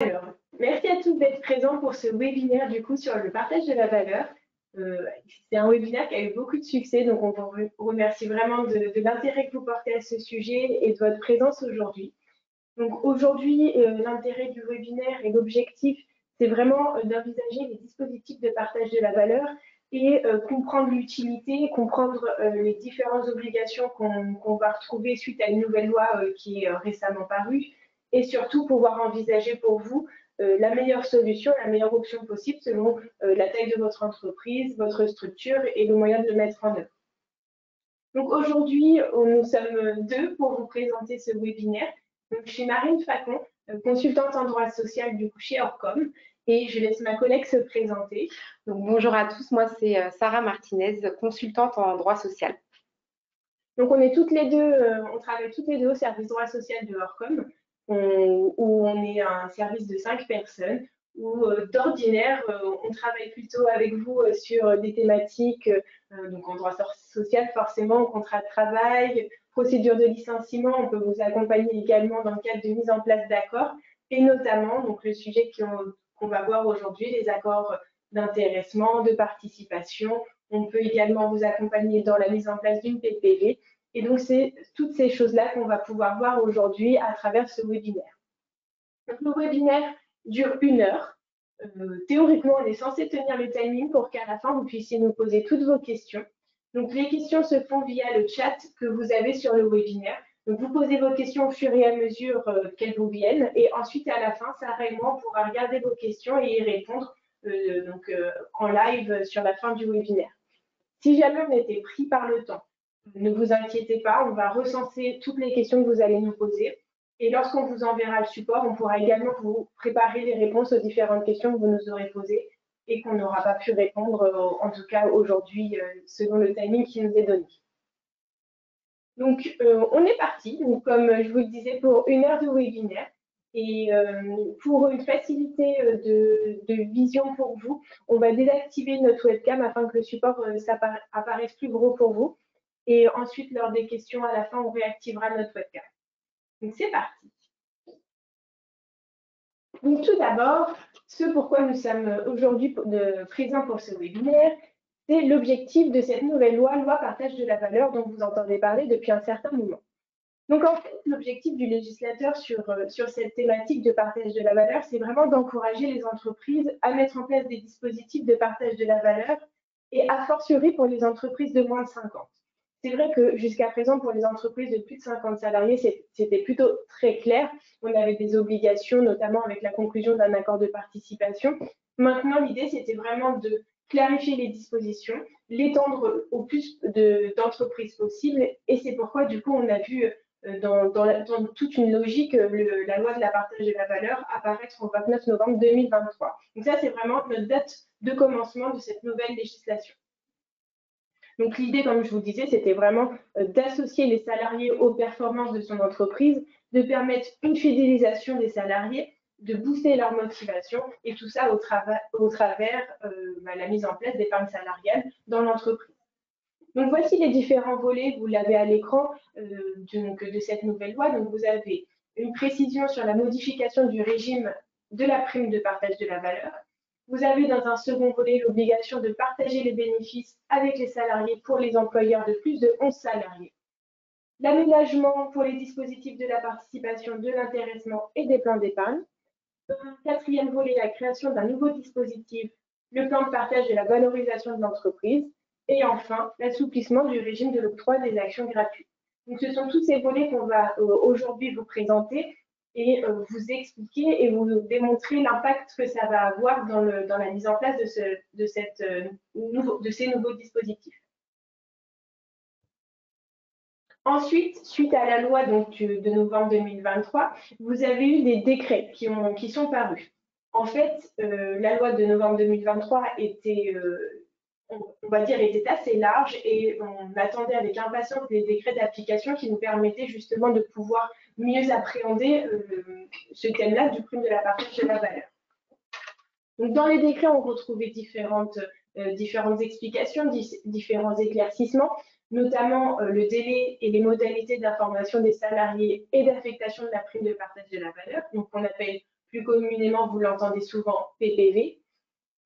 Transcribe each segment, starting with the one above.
Alors, merci à tous d'être présents pour ce webinaire du coup sur le partage de la valeur. C'est un webinaire qui a eu beaucoup de succès, donc on vous remercie vraiment de l'intérêt que vous portez à ce sujet et de votre présence aujourd'hui. Donc aujourd'hui, l'intérêt du webinaire et l'objectif, c'est vraiment d'envisager les dispositifs de partage de la valeur et comprendre l'utilité, comprendre les différentes obligations qu'on va retrouver suite à une nouvelle loi qui est récemment parue, et surtout pouvoir envisager pour vous la meilleure solution, la meilleure option possible selon la taille de votre entreprise, votre structure et le moyen de le mettre en œuvre. Donc aujourd'hui, nous sommes deux pour vous présenter ce webinaire. Donc, je suis Marine Facon, consultante en droit social du coup chez Orcom, et je laisse ma collègue se présenter. Donc, bonjour à tous, moi c'est Sarah Martinez, consultante en droit social. Donc on est toutes les deux, on travaille toutes les deux au service droit social de Orcom, où on est un service de 5 personnes, où d'ordinaire, on travaille plutôt avec vous sur des thématiques, donc en droit social forcément, contrat de travail, procédure de licenciement. On peut vous accompagner également dans le cadre de mise en place d'accords, et notamment donc le sujet qu'on va voir aujourd'hui, les accords d'intéressement, de participation. On peut également vous accompagner dans la mise en place d'une PPV. Et donc, c'est toutes ces choses-là qu'on va pouvoir voir aujourd'hui à travers ce webinaire. Donc, le webinaire dure 1 heure. Théoriquement, on est censé tenir le timing pour qu'à la fin, vous puissiez nous poser toutes vos questions. Donc, les questions se font via le chat que vous avez sur le webinaire. Donc, vous posez vos questions au fur et à mesure qu'elles vous viennent. Et ensuite, à la fin, Sarah et moi, on pourra regarder vos questions et y répondre en live sur la fin du webinaire. Si jamais on était pris par le temps, ne vous inquiétez pas, on va recenser toutes les questions que vous allez nous poser. Et lorsqu'on vous enverra le support, on pourra également vous préparer les réponses aux différentes questions que vous nous aurez posées et qu'on n'aura pas pu répondre, en tout cas aujourd'hui, selon le timing qui nous est donné. Donc, on est parti, donc, comme je vous le disais, pour 1 heure de webinaire. Et pour une facilité de vision pour vous, on va désactiver notre webcam afin que le support apparaisse plus gros pour vous. Et ensuite, lors des questions à la fin, on réactivera notre webcam. Donc, c'est parti. Donc, tout d'abord, ce pourquoi nous sommes aujourd'hui présents pour ce webinaire, c'est l'objectif de cette nouvelle loi partage de la valeur dont vous entendez parler depuis un certain moment. Donc, en fait, l'objectif du législateur sur cette thématique de partage de la valeur, c'est vraiment d'encourager les entreprises à mettre en place des dispositifs de partage de la valeur et a fortiori pour les entreprises de moins de 50. C'est vrai que jusqu'à présent, pour les entreprises de plus de 50 salariés, c'était plutôt très clair. On avait des obligations, notamment avec la conclusion d'un accord de participation. Maintenant, l'idée, c'était vraiment de clarifier les dispositions, l'étendre au plus d'entreprises possible. Et c'est pourquoi, du coup, on a vu dans toute une logique la loi de la partage de la valeur apparaître au 29 novembre 2023. Donc ça, c'est vraiment notre date de commencement de cette nouvelle législation. Donc l'idée, comme je vous disais, c'était vraiment d'associer les salariés aux performances de son entreprise, de permettre une fidélisation des salariés, de booster leur motivation, et tout ça au travers la mise en place d'épargne salariale dans l'entreprise. Donc voici les différents volets, vous l'avez à l'écran de cette nouvelle loi. Donc vous avez une précision sur la modification du régime de la prime de partage de la valeur. Vous avez dans un second volet l'obligation de partager les bénéfices avec les salariés pour les employeurs de plus de 11 salariés. L'aménagement pour les dispositifs de la participation, de l'intéressement et des plans d'épargne. Dans un quatrième volet, la création d'un nouveau dispositif, le plan de partage de la valorisation de l'entreprise. Et enfin, l'assouplissement du régime de l'octroi des actions gratuites. Donc, ce sont tous ces volets qu'on va aujourd'hui vous présenter et vous expliquer et vous démontrer l'impact que ça va avoir dans la mise en place de ces nouveaux dispositifs. Ensuite, suite à la loi de novembre 2023, vous avez eu des décrets qui sont parus. En fait, la loi de novembre 2023 était assez large et on attendait avec impatience les décrets d'application qui nous permettaient justement de pouvoir mieux appréhender ce thème-là du prime de la partage de la valeur. Donc, dans les décrets, on retrouvait différentes explications, différents éclaircissements, notamment le délai et les modalités d'information des salariés et d'affectation de la prime de partage de la valeur, donc qu'on appelle plus communément, vous l'entendez souvent, PPV.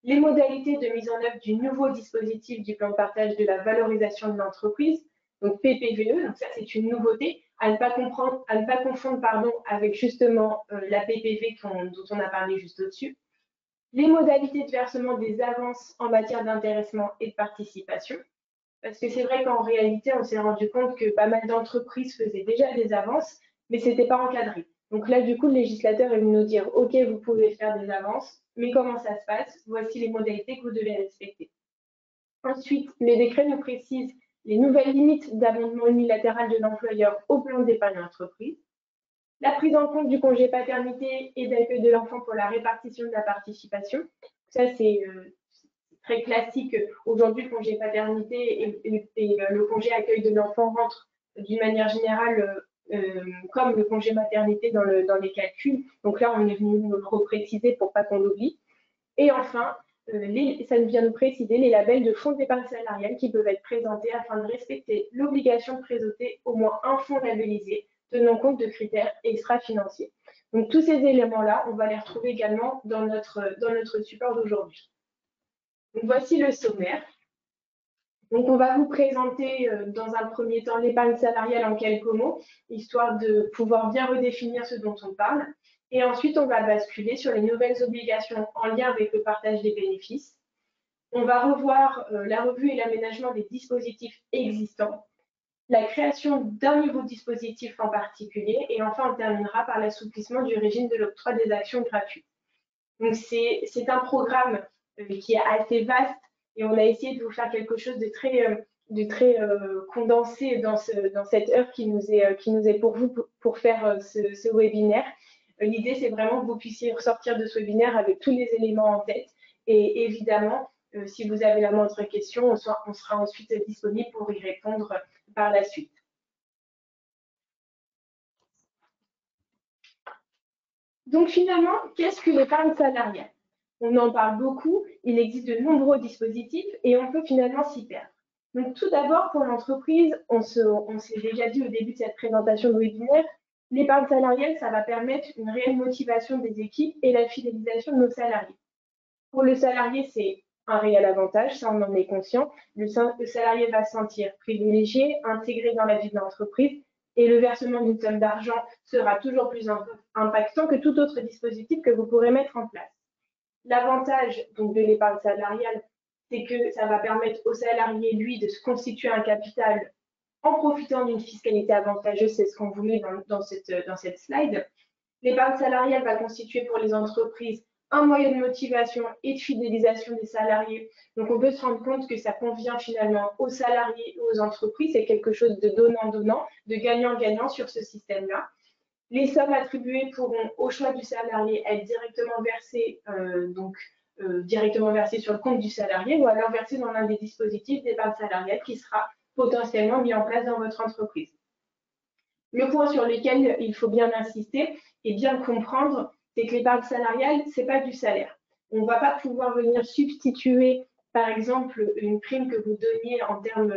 Les modalités de mise en œuvre du nouveau dispositif du plan de partage de la valorisation de l'entreprise, donc PPVE, donc ça c'est une nouveauté, à ne pas confondre avec justement la PPV dont on a parlé juste au-dessus. Les modalités de versement des avances en matière d'intéressement et de participation, parce que c'est vrai qu'en réalité, on s'est rendu compte que pas mal d'entreprises faisaient déjà des avances, mais ce n'était pas encadré. Donc là, du coup, le législateur est venu nous dire, OK, vous pouvez faire des avances, mais comment ça se passe? Voici les modalités que vous devez respecter. Ensuite, les décrets nous précisent les nouvelles limites d'abondement unilatéral de l'employeur au plan d'épargne entreprise, la prise en compte du congé paternité et d'accueil de l'enfant pour la répartition de la participation. Ça, c'est très classique. Aujourd'hui, le congé paternité et le congé accueil de l'enfant rentrent d'une manière générale comme le congé maternité dans les calculs. Donc là, on est venu nous le repréciser pour pas qu'on l'oublie. Et enfin, ça vient nous préciser les labels de fonds d'épargne salariale qui peuvent être présentés afin de respecter l'obligation de présenter au moins un fonds labellisé tenant compte de critères extra-financiers. Donc tous ces éléments-là, on va les retrouver également dans notre support d'aujourd'hui. Voici le sommaire. Donc, on va vous présenter dans un premier temps l'épargne salariale en quelques mots, histoire de pouvoir bien redéfinir ce dont on parle. Et ensuite, on va basculer sur les nouvelles obligations en lien avec le partage des bénéfices. On va revoir la revue et l'aménagement des dispositifs existants, la création d'un nouveau dispositif en particulier, et enfin, on terminera par l'assouplissement du régime de l'octroi des actions gratuites. Donc, c'est un programme qui est assez vaste et on a essayé de vous faire quelque chose de très condensé dans cette heure qui nous est pour vous pour faire ce webinaire. L'idée, c'est vraiment que vous puissiez ressortir de ce webinaire avec tous les éléments en tête. Et évidemment, si vous avez la moindre question, on sera ensuite disponible pour y répondre par la suite. Donc finalement, qu'est-ce que l'épargne salariale? On en parle beaucoup, il existe de nombreux dispositifs et on peut finalement s'y perdre. Donc tout d'abord, pour l'entreprise, on s'est déjà dit au début de cette présentation de webinaire, l'épargne salariale, ça va permettre une réelle motivation des équipes et la fidélisation de nos salariés. Pour le salarié, c'est un réel avantage, ça on en est conscient. Le salarié va se sentir privilégié, intégré dans la vie de l'entreprise et le versement d'une somme d'argent sera toujours plus impactant que tout autre dispositif que vous pourrez mettre en place. L'avantage donc de l'épargne salariale, c'est que ça va permettre au salarié, lui, de se constituer un capital en profitant d'une fiscalité avantageuse, c'est ce qu'on voulait dans cette slide. L'épargne salariale va constituer pour les entreprises un moyen de motivation et de fidélisation des salariés. Donc, on peut se rendre compte que ça convient finalement aux salariés et aux entreprises. C'est quelque chose de donnant-donnant, de gagnant-gagnant sur ce système-là. Les sommes attribuées pourront, au choix du salarié, être directement versées sur le compte du salarié ou alors versées dans l'un des dispositifs d'épargne salariale qui sera potentiellement mis en place dans votre entreprise. Le point sur lequel il faut bien insister et bien comprendre, c'est que l'épargne salariale, ce n'est pas du salaire. On ne va pas pouvoir venir substituer, par exemple, une prime que vous donniez en termes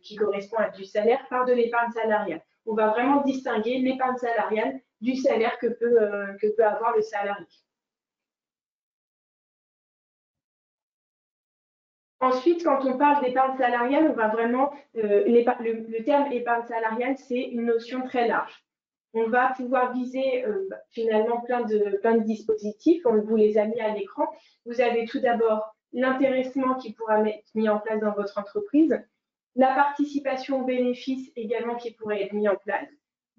qui correspond à du salaire par de l'épargne salariale. On va vraiment distinguer l'épargne salariale du salaire que peut avoir le salarié. Ensuite, quand on parle d'épargne salariale, on va vraiment, le terme épargne salariale, c'est une notion très large. On va pouvoir viser finalement plein de dispositifs. On vous les a mis à l'écran. Vous avez tout d'abord l'intéressement qui pourra être mis en place dans votre entreprise, la participation aux bénéfices également qui pourrait être mis en place.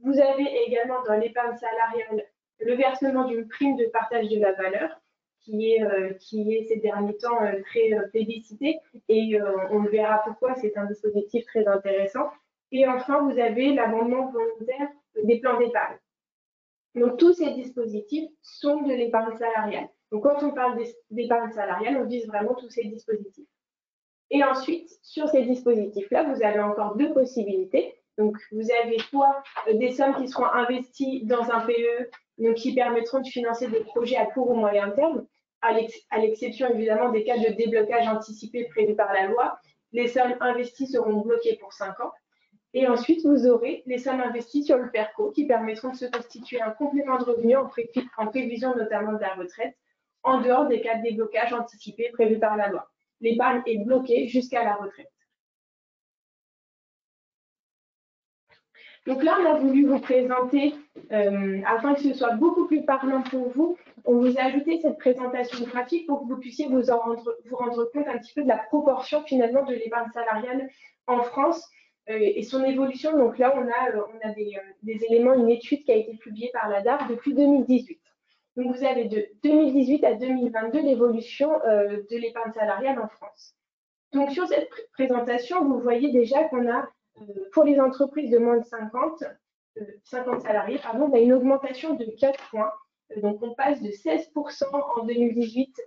Vous avez également dans l'épargne salariale le versement d'une prime de partage de la valeur qui est ces derniers temps très plébiscité et on le verra pourquoi c'est un dispositif très intéressant. Et enfin, vous avez l'abondement volontaire des plans d'épargne. Donc, tous ces dispositifs sont de l'épargne salariale. Donc, quand on parle d'épargne salariale, on vise vraiment tous ces dispositifs. Et ensuite, sur ces dispositifs-là, vous avez encore deux possibilités. Donc, vous avez soit des sommes qui seront investies dans un PE, donc qui permettront de financer des projets à court ou moyen terme, à l'exception évidemment des cas de déblocage anticipé prévus par la loi. Les sommes investies seront bloquées pour 5 ans. Et ensuite, vous aurez les sommes investies sur le PERCO qui permettront de se constituer un complément de revenu en prévision notamment de la retraite, en dehors des cas de déblocage anticipés prévus par la loi. L'épargne est bloquée jusqu'à la retraite. Donc là, on a voulu vous présenter, afin que ce soit beaucoup plus parlant pour vous, on vous a ajouté cette présentation graphique pour que vous puissiez vous rendre compte un petit peu de la proportion finalement de l'épargne salariale en France et son évolution. Donc là, on a des éléments, une étude qui a été publiée par la DAF depuis 2018. Donc vous avez de 2018 à 2022 l'évolution de l'épargne salariale en France. Donc sur cette présentation, vous voyez déjà qu'on a pour les entreprises de moins de 50 salariés, on a une augmentation de 4 points. Donc, on passe de 16% en 2018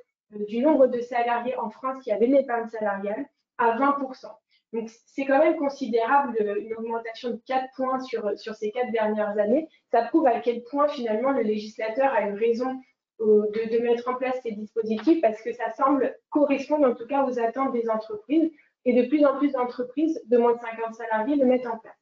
du nombre de salariés en France qui avaient l'épargne salariale à 20%. Donc, c'est quand même considérable, une augmentation de 4 points sur ces 4 dernières années. Ça prouve à quel point, finalement, le législateur a eu raison de mettre en place ces dispositifs parce que ça semble correspondre en tout cas aux attentes des entreprises. Et de plus en plus d'entreprises de moins de 50 salariés le mettent en place.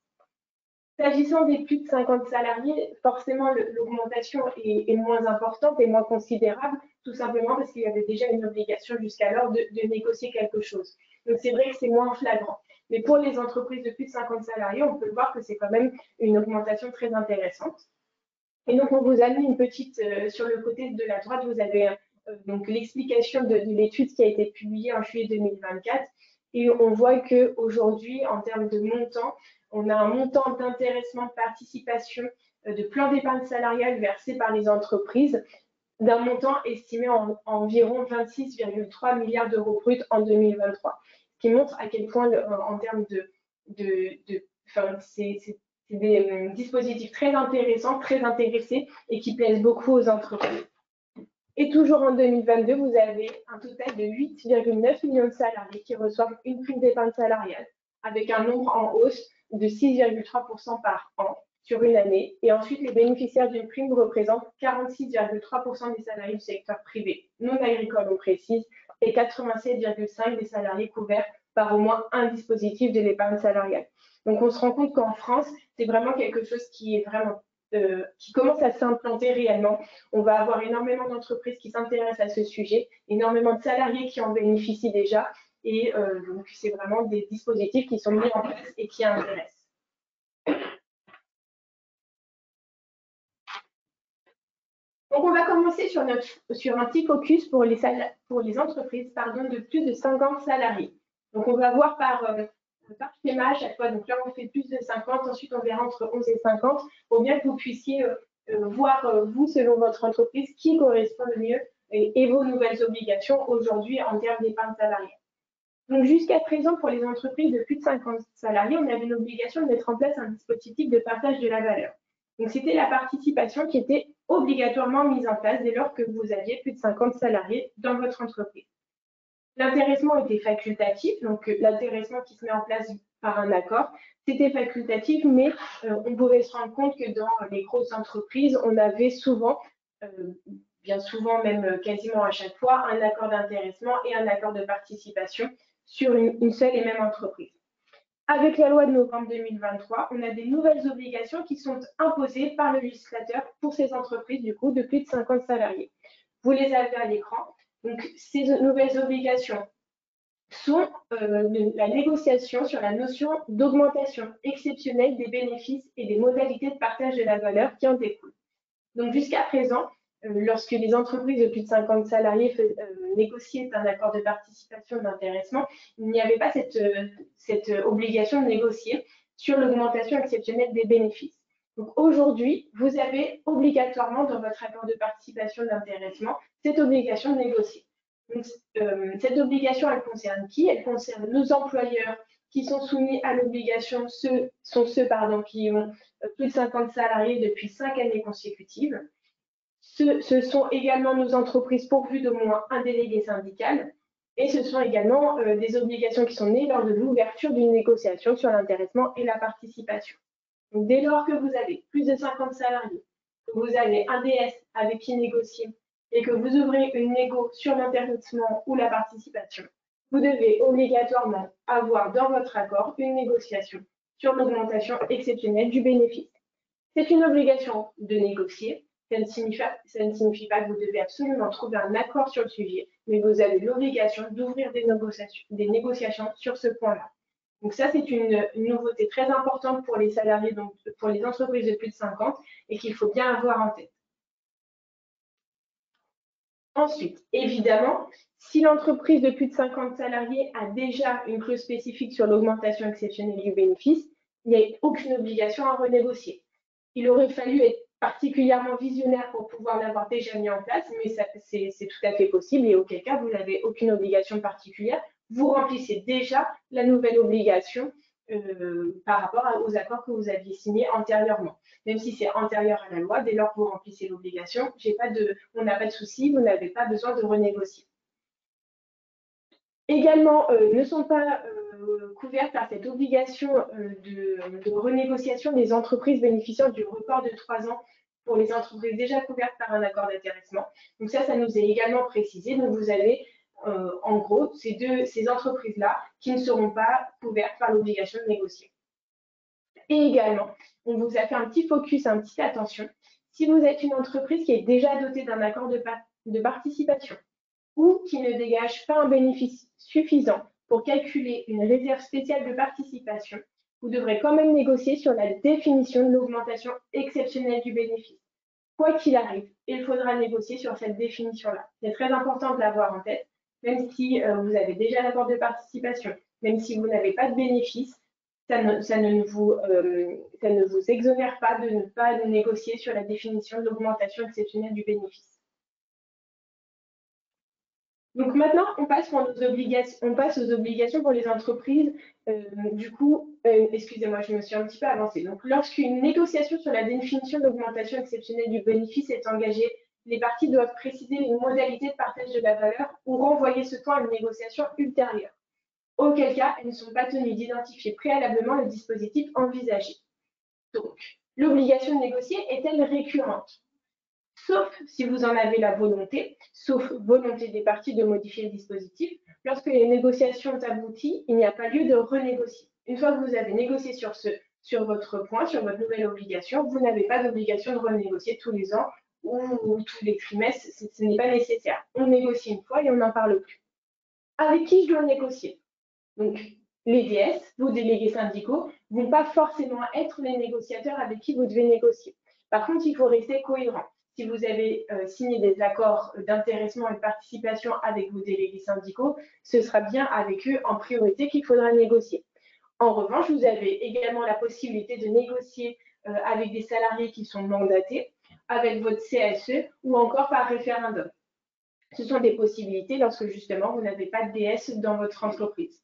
S'agissant des plus de 50 salariés, forcément, l'augmentation est moins importante et moins considérable, tout simplement parce qu'il y avait déjà une obligation jusqu'alors de négocier quelque chose. Donc, c'est vrai que c'est moins flagrant. Mais pour les entreprises de plus de 50 salariés, on peut voir que c'est quand même une augmentation très intéressante. Et donc, on vous a mis une petite, sur le côté de la droite, vous avez donc l'explication de l'étude qui a été publiée en juillet 2024. Et on voit qu'aujourd'hui, en termes de montant, on a un montant d'intéressement de participation de plan d'épargne salariale versé par les entreprises d'un montant estimé en environ 26,3 milliards d'euros bruts en 2023. Ce qui montre à quel point, en termes c'est des dispositifs très intéressants, très intéressés et qui plaisent beaucoup aux entreprises. Et toujours en 2022, vous avez un total de 8,9 millions de salariés qui reçoivent une prime d'épargne salariale, avec un nombre en hausse de 6,3% par an sur une année. Et ensuite, les bénéficiaires d'une prime représentent 46,3% des salariés du secteur privé, non agricole on précise, et 87,5% des salariés couverts par au moins un dispositif de l'épargne salariale. Donc, on se rend compte qu'en France, c'est vraiment quelque chose qui est vraiment qui commence à s'implanter réellement. On va avoir énormément d'entreprises qui s'intéressent à ce sujet, énormément de salariés qui en bénéficient déjà, et donc c'est vraiment des dispositifs qui sont mis en place et qui intéressent. Donc on va commencer sur un petit focus pour les entreprises de plus de 50 salariés. Donc on va voir par schéma à chaque fois. Donc là, on fait plus de 50, ensuite on verra entre 11 et 50 pour bien que vous puissiez voir, vous, selon votre entreprise, qui correspond le mieux et vos nouvelles obligations aujourd'hui en termes d'épargne salariale. Donc jusqu'à présent, pour les entreprises de plus de 50 salariés, on avait l'obligation de mettre en place un dispositif de partage de la valeur. Donc c'était la participation qui était obligatoirement mise en place dès lors que vous aviez plus de 50 salariés dans votre entreprise. L'intéressement était facultatif, donc l'intéressement qui se met en place par un accord, c'était facultatif, mais on pouvait se rendre compte que dans les grosses entreprises, on avait souvent, bien souvent même quasiment à chaque fois, un accord d'intéressement et un accord de participation sur une seule et même entreprise. Avec la loi de novembre 2023, on a des nouvelles obligations qui sont imposées par le législateur pour ces entreprises du coup de plus de 50 salariés. Vous les avez à l'écran. Donc, ces nouvelles obligations sont la négociation sur la notion d'augmentation exceptionnelle des bénéfices et des modalités de partage de la valeur qui en découlent. Donc, jusqu'à présent, lorsque les entreprises de plus de 50 salariés négociaient un accord de participation d'intéressement, il n'y avait pas cette obligation de négocier sur l'augmentation exceptionnelle des bénéfices. Donc aujourd'hui, vous avez obligatoirement dans votre accord de participation d'intéressement cette obligation de négocier. Donc, cette obligation, elle concerne qui? Elle concerne nos employeurs qui sont soumis à l'obligation, ceux qui ont plus de 50 salariés depuis 5 années consécutives. Ce sont également nos entreprises pourvues d'au moins un délégué syndical. Et ce sont également des obligations qui sont nées lors de l'ouverture d'une négociation sur l'intéressement et la participation. Donc, dès lors que vous avez plus de 50 salariés, que vous avez un DS avec qui négocier et que vous ouvrez une négo sur l'intéressement ou la participation, vous devez obligatoirement avoir dans votre accord une négociation sur l'augmentation exceptionnelle du bénéfice. C'est une obligation de négocier. Ça ne signifie pas que vous devez absolument trouver un accord sur le sujet, mais vous avez l'obligation d'ouvrir des négociations sur ce point-là. Donc ça, c'est une nouveauté très importante pour les salariés, donc pour les entreprises de plus de 50, et qu'il faut bien avoir en tête. Ensuite, évidemment, si l'entreprise de plus de 50 salariés a déjà une clause spécifique sur l'augmentation exceptionnelle du bénéfice, il n'y a aucune obligation à renégocier. Il aurait fallu être particulièrement visionnaire pour pouvoir l'avoir déjà mis en place, mais c'est tout à fait possible et auquel cas vous n'avez aucune obligation particulière. Vous remplissez déjà la nouvelle obligation par rapport aux accords que vous aviez signés antérieurement. Même si c'est antérieur à la loi, dès lors que vous remplissez l'obligation, on n'a pas de souci, vous n'avez pas besoin de renégocier. Également, ne sont pas couvertes par cette obligation de renégociation des entreprises bénéficiant du report de 3 ans pour les entreprises déjà couvertes par un accord d'intéressement. Donc ça nous est également précisé. Donc vous avez en gros ces entreprises-là qui ne seront pas couvertes par l'obligation de négocier. Et également, on vous a fait un petit focus, une petite attention. Si vous êtes une entreprise qui est déjà dotée d'un accord de participation ou qui ne dégage pas un bénéfice suffisant pour calculer une réserve spéciale de participation, vous devrez quand même négocier sur la définition de l'augmentation exceptionnelle du bénéfice. Quoi qu'il arrive, il faudra négocier sur cette définition-là. C'est très important de l'avoir en tête, même si vous avez déjà l'accord de participation, même si vous n'avez pas de bénéfice, ça ne vous exonère pas de ne pas négocier sur la définition de l'augmentation exceptionnelle du bénéfice. Donc maintenant, on passe aux obligations pour les entreprises. Excusez-moi, je me suis un petit peu avancée. Donc, lorsqu'une négociation sur la définition de l'augmentation exceptionnelle du bénéfice est engagée, les parties doivent préciser les modalités de partage de la valeur ou renvoyer ce point à une négociation ultérieure. Auquel cas, elles ne sont pas tenues d'identifier préalablement le dispositif envisagé. Donc, l'obligation de négocier est-elle récurrente ? Sauf si vous en avez la volonté, sauf volonté des parties de modifier le dispositif. Lorsque les négociations ont abouti, il n'y a pas lieu de renégocier. Une fois que vous avez négocié sur votre point, sur votre nouvelle obligation, vous n'avez pas d'obligation de renégocier tous les ans ou tous les trimestres, ce n'est pas nécessaire. On négocie une fois et on n'en parle plus. Avec qui je dois négocier ? Donc, les DS, vos délégués syndicaux, ne vont pas forcément être les négociateurs avec qui vous devez négocier. Par contre, il faut rester cohérent. Si vous avez signé des accords d'intéressement et de participation avec vos délégués syndicaux, ce sera bien avec eux en priorité qu'il faudra négocier. En revanche, vous avez également la possibilité de négocier avec des salariés qui sont mandatés, avec votre CSE ou encore par référendum. Ce sont des possibilités lorsque justement vous n'avez pas de DS dans votre entreprise.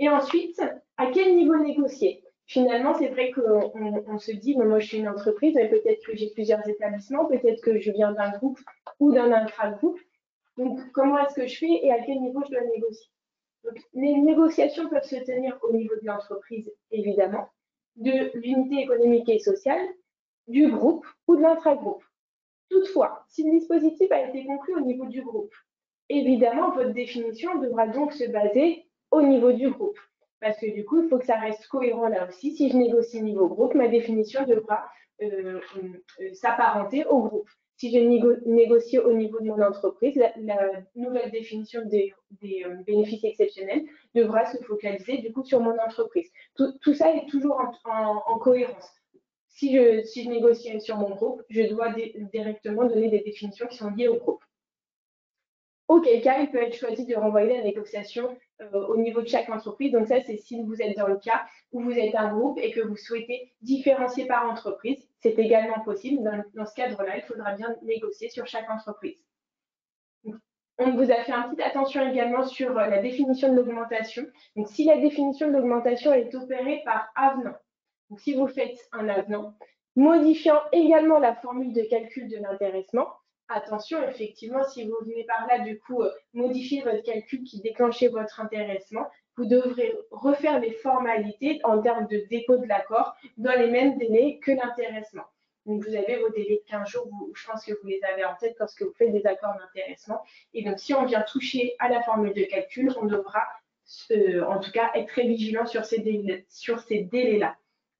Et ensuite, à quel niveau négocier ? Finalement, c'est vrai qu'on se dit, moi je suis une entreprise, mais peut-être que j'ai plusieurs établissements, peut-être que je viens d'un groupe ou d'un intra-groupe. Donc, comment est-ce que je fais et à quel niveau je dois négocier ? Donc, les négociations peuvent se tenir au niveau de l'entreprise, évidemment, de l'unité économique et sociale, du groupe ou de l'intra-groupe. Toutefois, si le dispositif a été conclu au niveau du groupe, évidemment, votre définition devra donc se baser au niveau du groupe. Parce que du coup, il faut que ça reste cohérent là aussi. Si je négocie niveau groupe, ma définition devra s'apparenter au groupe. Si je négocie au niveau de mon entreprise, la nouvelle définition des bénéfices exceptionnels devra se focaliser du coup sur mon entreprise. Tout ça est toujours en cohérence. Si je négocie sur mon groupe, je dois directement donner des définitions qui sont liées au groupe. Auquel cas, il peut être choisi de renvoyer la négociation au niveau de chaque entreprise. Donc ça, c'est si vous êtes dans le cas où vous êtes un groupe et que vous souhaitez différencier par entreprise. C'est également possible. Dans ce cadre-là, il faudra bien négocier sur chaque entreprise. On vous a fait une petite attention également sur la définition de l'augmentation. Donc si la définition de l'augmentation est opérée par avenant, donc si vous faites un avenant, modifiant également la formule de calcul de l'intéressement, attention, effectivement, si vous venez par là, du coup, modifier votre calcul qui déclenchait votre intéressement, vous devrez refaire les formalités en termes de dépôt de l'accord dans les mêmes délais que l'intéressement. Donc, vous avez vos délais de 15 jours, je pense que vous les avez en tête lorsque vous faites des accords d'intéressement. Et donc, si on vient toucher à la formule de calcul, on devra en tout cas, être très vigilant sur ces délais-là.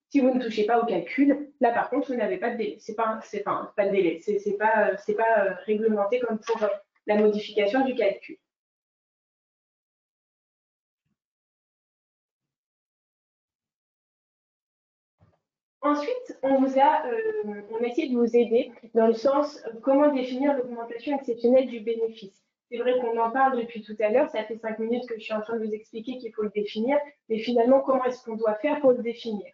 Si vous ne touchez pas au calcul, là par contre, vous n'avez pas de délai. Pas de délai, c'est pas réglementé comme pour la modification du calcul. Ensuite, on a essayé de vous aider dans le sens comment définir l'augmentation exceptionnelle du bénéfice. C'est vrai qu'on en parle depuis tout à l'heure, ça fait 5 minutes que je suis en train de vous expliquer qu'il faut le définir, mais finalement, comment est-ce qu'on doit faire pour le définir?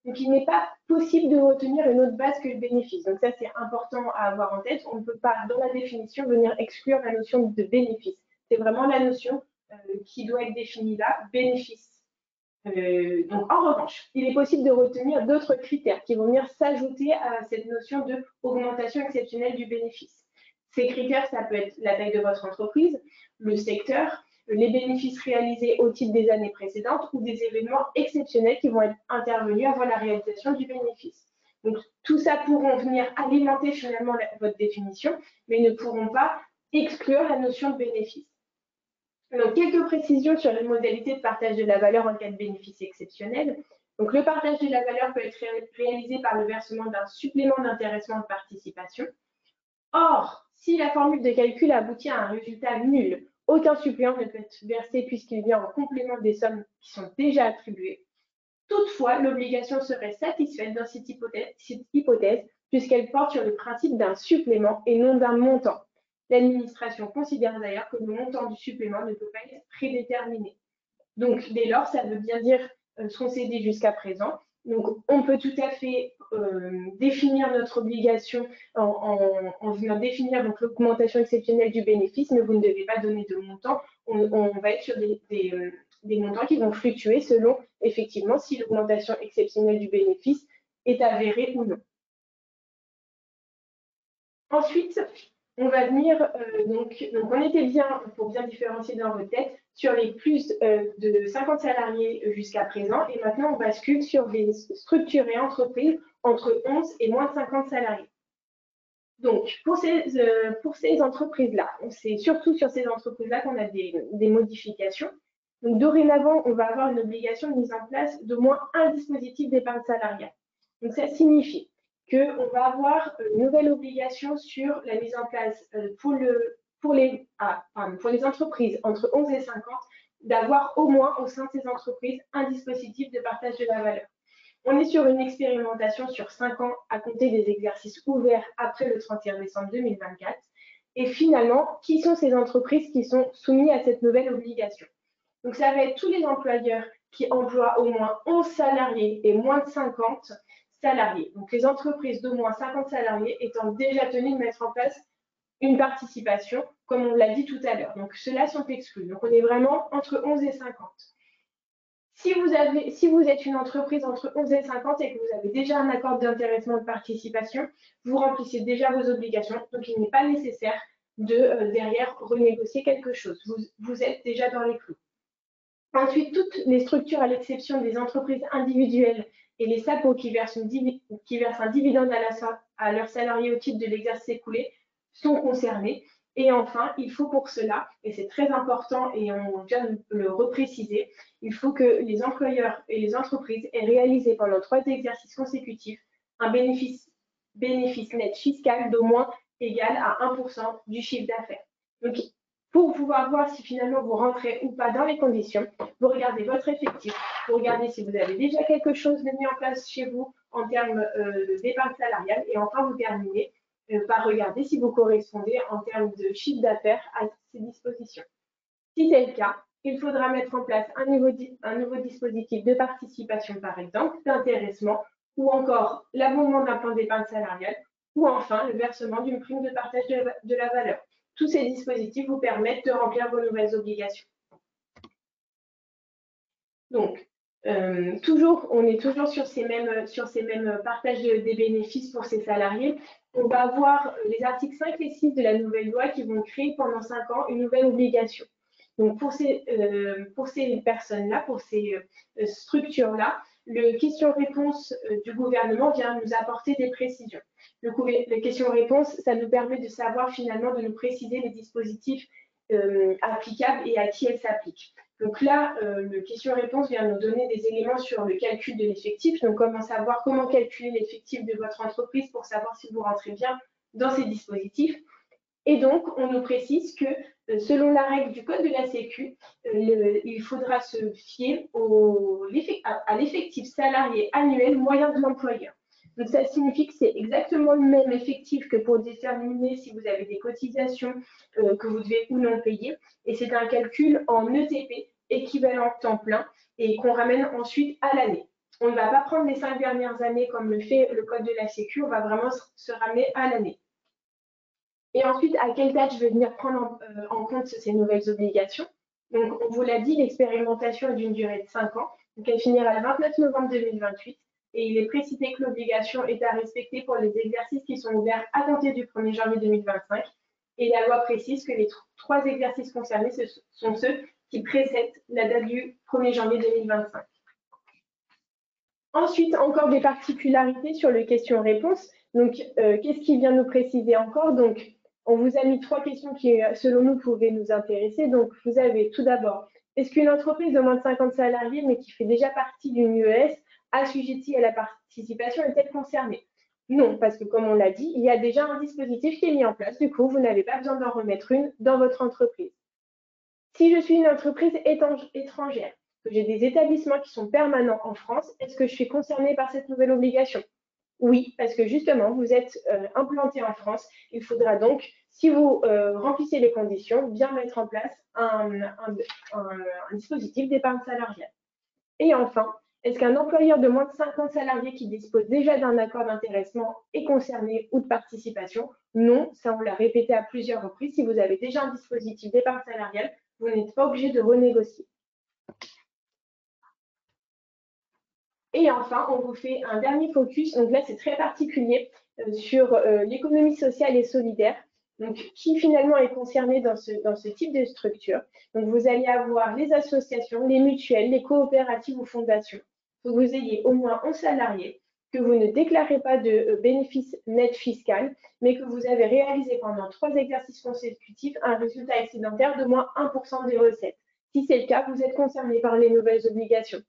Donc, il n'est pas possible de retenir une autre base que le bénéfice. Donc, ça, c'est important à avoir en tête. On ne peut pas, dans la définition, venir exclure la notion de bénéfice. C'est vraiment la notion qui doit être définie là, bénéfice. Donc, en revanche, il est possible de retenir d'autres critères qui vont venir s'ajouter à cette notion de augmentation exceptionnelle du bénéfice. Ces critères, ça peut être la taille de votre entreprise, le secteur, les bénéfices réalisés au titre des années précédentes ou des événements exceptionnels qui vont être intervenus avant la réalisation du bénéfice. Donc, tout ça pourront venir alimenter finalement votre définition, mais ne pourront pas exclure la notion de bénéfice. Donc, quelques précisions sur les modalités de partage de la valeur en cas de bénéfice exceptionnel. Donc, le partage de la valeur peut être réalisé par le versement d'un supplément d'intéressement de participation. Or, si la formule de calcul aboutit à un résultat nul, aucun supplément ne peut être versé puisqu'il vient en complément des sommes qui sont déjà attribuées. Toutefois, l'obligation serait satisfaite dans cette hypothèse puisqu'elle porte sur le principe d'un supplément et non d'un montant. L'administration considère d'ailleurs que le montant du supplément ne peut pas être prédéterminé. Donc, dès lors, ça veut bien dire ce qu'on s'est dit jusqu'à présent. Donc, on peut tout à fait définir notre obligation en venant définir l'augmentation exceptionnelle du bénéfice, mais vous ne devez pas donner de montant. On va être sur des montants qui vont fluctuer selon, effectivement, si l'augmentation exceptionnelle du bénéfice est avérée ou non. Ensuite, on va venir, donc on était bien, pour bien différencier dans votre tête, sur les plus de 50 salariés jusqu'à présent, et maintenant on bascule sur des structures et entreprises entre 11 et moins de 50 salariés. Donc, pour ces entreprises-là, c'est surtout sur ces entreprises-là qu'on a des modifications. Donc, dorénavant, on va avoir une obligation de mise en place d'au moins un dispositif d'épargne salariale. Donc, ça signifie qu'on va avoir une nouvelle obligation sur la mise en place pour les entreprises entre 11 et 50, d'avoir au moins au sein de ces entreprises un dispositif de partage de la valeur. On est sur une expérimentation sur 5 ans à compter des exercices ouverts après le 31 décembre 2024. Et finalement, qui sont ces entreprises qui sont soumises à cette nouvelle obligation? Donc, ça va être tous les employeurs qui emploient au moins 11 salariés et moins de 50 salariés. Donc, les entreprises d'au moins 50 salariés étant déjà tenues de mettre en place une participation, comme on l'a dit tout à l'heure. Donc, ceux-là sont exclus. Donc, on est vraiment entre 11 et 50. Si vous êtes une entreprise entre 11 et 50 et que vous avez déjà un accord d'intéressement de participation, vous remplissez déjà vos obligations. Donc, il n'est pas nécessaire de derrière renégocier quelque chose. Vous êtes déjà dans les clous. Ensuite, toutes les structures, à l'exception des entreprises individuelles et les SAPO qui versent un dividende à leurs salariés au titre de l'exercice écoulé, sont concernées. Et enfin, il faut pour cela, et c'est très important et on vient de le repréciser, il faut que les employeurs et les entreprises aient réalisé pendant 3 exercices consécutifs un bénéfice net fiscal d'au moins égal à 1% du chiffre d'affaires. Donc, pour pouvoir voir si finalement vous rentrez ou pas dans les conditions, vous regardez votre effectif, vous regardez si vous avez déjà quelque chose de mis en place chez vous en termes d'épargne salariale et enfin vous terminez par regarder si vous correspondez en termes de chiffre d'affaires à ces dispositions. Si c'est le cas, il faudra mettre en place un nouveau dispositif de participation, par exemple, d'intéressement, ou encore l'abondement d'un plan d'épargne salariale, ou enfin le versement d'une prime de partage de la valeur. Tous ces dispositifs vous permettent de remplir vos nouvelles obligations. Donc, on est toujours sur ces mêmes partages des bénéfices pour ces salariés. On va avoir les articles 5 et 6 de la nouvelle loi qui vont créer pendant 5 ans une nouvelle obligation. Donc, pour ces personnes-là, pour ces structures-là, le question-réponse du gouvernement vient nous apporter des précisions. Le question-réponse, ça nous permet de savoir finalement, de nous préciser les dispositifs applicable et à qui elle s'applique. Donc là, le question-réponse vient nous donner des éléments sur le calcul de l'effectif. Donc comment calculer l'effectif de votre entreprise pour savoir si vous rentrez bien dans ces dispositifs. Et donc, on nous précise que selon la règle du Code de la Sécu, il faudra se fier à l'effectif salarié annuel moyen de l'employeur. Donc, ça signifie que c'est exactement le même effectif que pour déterminer si vous avez des cotisations que vous devez ou non payer. Et c'est un calcul en ETP, équivalent temps plein, et qu'on ramène ensuite à l'année. On ne va pas prendre les 5 dernières années comme le fait le Code de la Sécu, on va vraiment se ramener à l'année. Et ensuite, à quelle date je vais venir prendre en compte ces nouvelles obligations? Donc, on vous l'a dit, l'expérimentation est d'une durée de 5 ans. Donc, elle finira le 29 novembre 2028. Et il est précisé que l'obligation est à respecter pour les exercices qui sont ouverts à compter du 1er janvier 2025. Et la loi précise que les 3 exercices concernés ce sont ceux qui précèdent la date du 1er janvier 2025. Ensuite, encore des particularités sur le question-réponse. Donc, qu'est-ce qui vient nous préciser encore? Donc, on vous a mis 3 questions qui, selon nous, pouvaient nous intéresser. Donc, vous avez tout d'abord, est-ce qu'une entreprise de moins de 50 salariés, mais qui fait déjà partie d'une UES, assujettie à la participation, est-elle concernée? Non, parce que comme on l'a dit, il y a déjà un dispositif qui est mis en place. Du coup, vous n'avez pas besoin d'en remettre une dans votre entreprise. Si je suis une entreprise étrangère, que j'ai des établissements qui sont permanents en France, est-ce que je suis concernée par cette nouvelle obligation? Oui, parce que justement, vous êtes implanté en France. Il faudra donc, si vous remplissez les conditions, bien mettre en place un dispositif d'épargne salariale. Et enfin, est-ce qu'un employeur de moins de 50 salariés qui dispose déjà d'un accord d'intéressement est concerné ou de participation? Non, ça on l'a répété à plusieurs reprises. Si vous avez déjà un dispositif d'épargne salariale, vous n'êtes pas obligé de renégocier. Et enfin, on vous fait un dernier focus, donc là c'est très particulier, sur l'économie sociale et solidaire, donc qui finalement est concernée dans ce type de structure. Donc vous allez avoir les associations, les mutuelles, les coopératives ou fondations. Il faut que vous ayez au moins 11 salariés, que vous ne déclarez pas de bénéfice net fiscal, mais que vous avez réalisé pendant 3 exercices consécutifs un résultat excédentaire de moins 1% des recettes. Si c'est le cas, vous êtes concerné par les nouvelles obligations.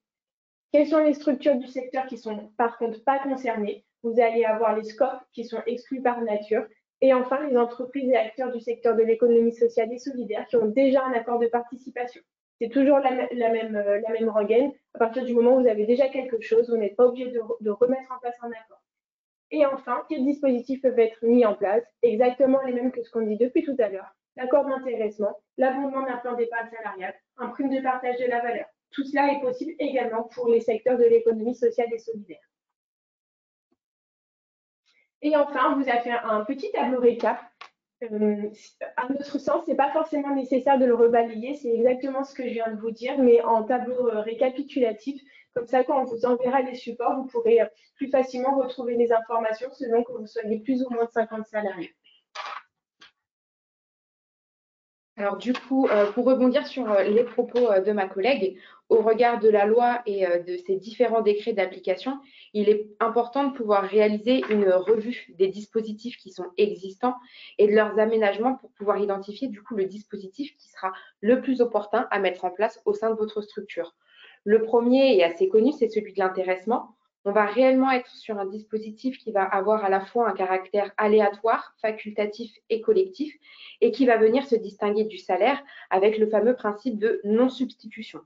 Quelles sont les structures du secteur qui sont par contre pas concernées? Vous allez avoir les SCOP qui sont exclus par nature. Et enfin, les entreprises et acteurs du secteur de l'économie sociale et solidaire qui ont déjà un accord de participation. C'est toujours la même rengaine. À partir du moment où vous avez déjà quelque chose, vous n'êtes pas obligé de remettre en place un accord. Et enfin, quels dispositifs peuvent être mis en place? Exactement les mêmes que ce qu'on dit depuis tout à l'heure. L'accord d'intéressement, l'abondement d'un plan d'épargne salariale, un prime de partage de la valeur. Tout cela est possible également pour les secteurs de l'économie sociale et solidaire. Et enfin, on vous a fait un petit tableau récap. À notre sens, ce n'est pas forcément nécessaire de le rebalayer, c'est exactement ce que je viens de vous dire, mais en tableau récapitulatif. Comme ça, quand on vous enverra les supports, vous pourrez plus facilement retrouver les informations selon que vous soyez plus ou moins de 50 salariés. Alors du coup, pour rebondir sur les propos de ma collègue, au regard de la loi et de ces différents décrets d'application, il est important de pouvoir réaliser une revue des dispositifs qui sont existants et de leurs aménagements pour pouvoir identifier du coup le dispositif qui sera le plus opportun à mettre en place au sein de votre structure. Le premier est assez connu, c'est celui de l'intéressement. On va réellement être sur un dispositif qui va avoir à la fois un caractère aléatoire, facultatif et collectif, et qui va venir se distinguer du salaire avec le fameux principe de non-substitution.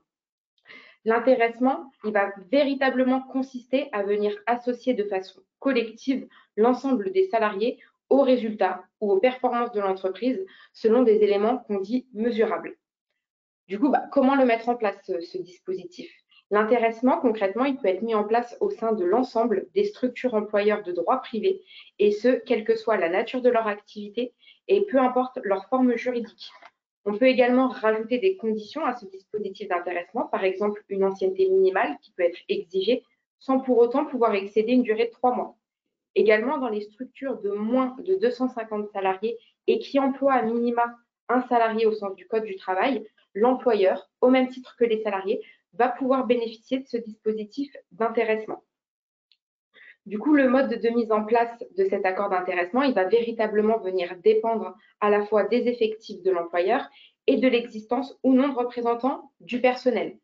L'intéressement, il va véritablement consister à venir associer de façon collective l'ensemble des salariés aux résultats ou aux performances de l'entreprise selon des éléments qu'on dit mesurables. Du coup, comment le mettre en place, ce dispositif? L'intéressement, concrètement, il peut être mis en place au sein de l'ensemble des structures employeurs de droit privé, et ce, quelle que soit la nature de leur activité et peu importe leur forme juridique. On peut également rajouter des conditions à ce dispositif d'intéressement, par exemple une ancienneté minimale qui peut être exigée sans pour autant pouvoir excéder une durée de 3 mois. Également, dans les structures de moins de 250 salariés et qui emploient à minima un salarié au sens du Code du travail, l'employeur, au même titre que les salariés, va pouvoir bénéficier de ce dispositif d'intéressement. Du coup, le mode de mise en place de cet accord d'intéressement, il va véritablement venir dépendre à la fois des effectifs de l'employeur et de l'existence ou non de représentants du personnel.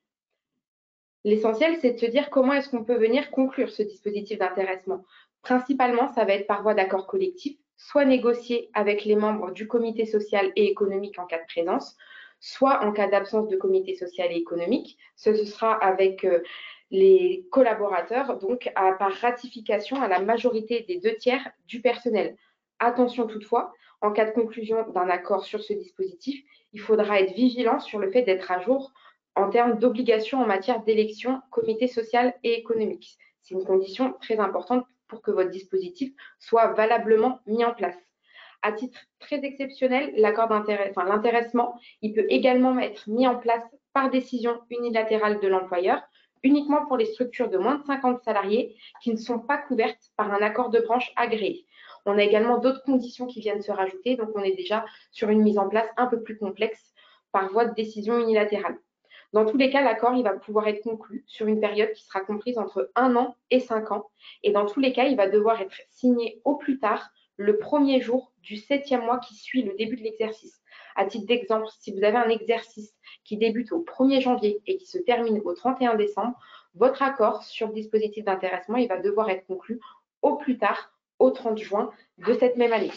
L'essentiel, c'est de se dire comment est-ce qu'on peut venir conclure ce dispositif d'intéressement. Principalement, ça va être par voie d'accord collectif, soit négocié avec les membres du comité social et économique en cas de présence, soit en cas d'absence de comité social et économique. Ce sera avec les collaborateurs, donc par ratification à la majorité des 2/3 du personnel. Attention toutefois, en cas de conclusion d'un accord sur ce dispositif, il faudra être vigilant sur le fait d'être à jour en termes d'obligations en matière d'élection, comité social et économique. C'est une condition très importante pour que votre dispositif soit valablement mis en place. À titre très exceptionnel, l'intéressement, il peut également être mis en place par décision unilatérale de l'employeur, uniquement pour les structures de moins de 50 salariés qui ne sont pas couvertes par un accord de branche agréé. On a également d'autres conditions qui viennent se rajouter, donc on est déjà sur une mise en place un peu plus complexe par voie de décision unilatérale. Dans tous les cas, l'accord il va pouvoir être conclu sur une période qui sera comprise entre 1 an et 5 ans. Et dans tous les cas, il va devoir être signé au plus tard le premier jour du 7e mois qui suit le début de l'exercice. À titre d'exemple, si vous avez un exercice qui débute au 1er janvier et qui se termine au 31 décembre, votre accord sur le dispositif d'intéressement il va devoir être conclu au plus tard au 30 juin de cette même année.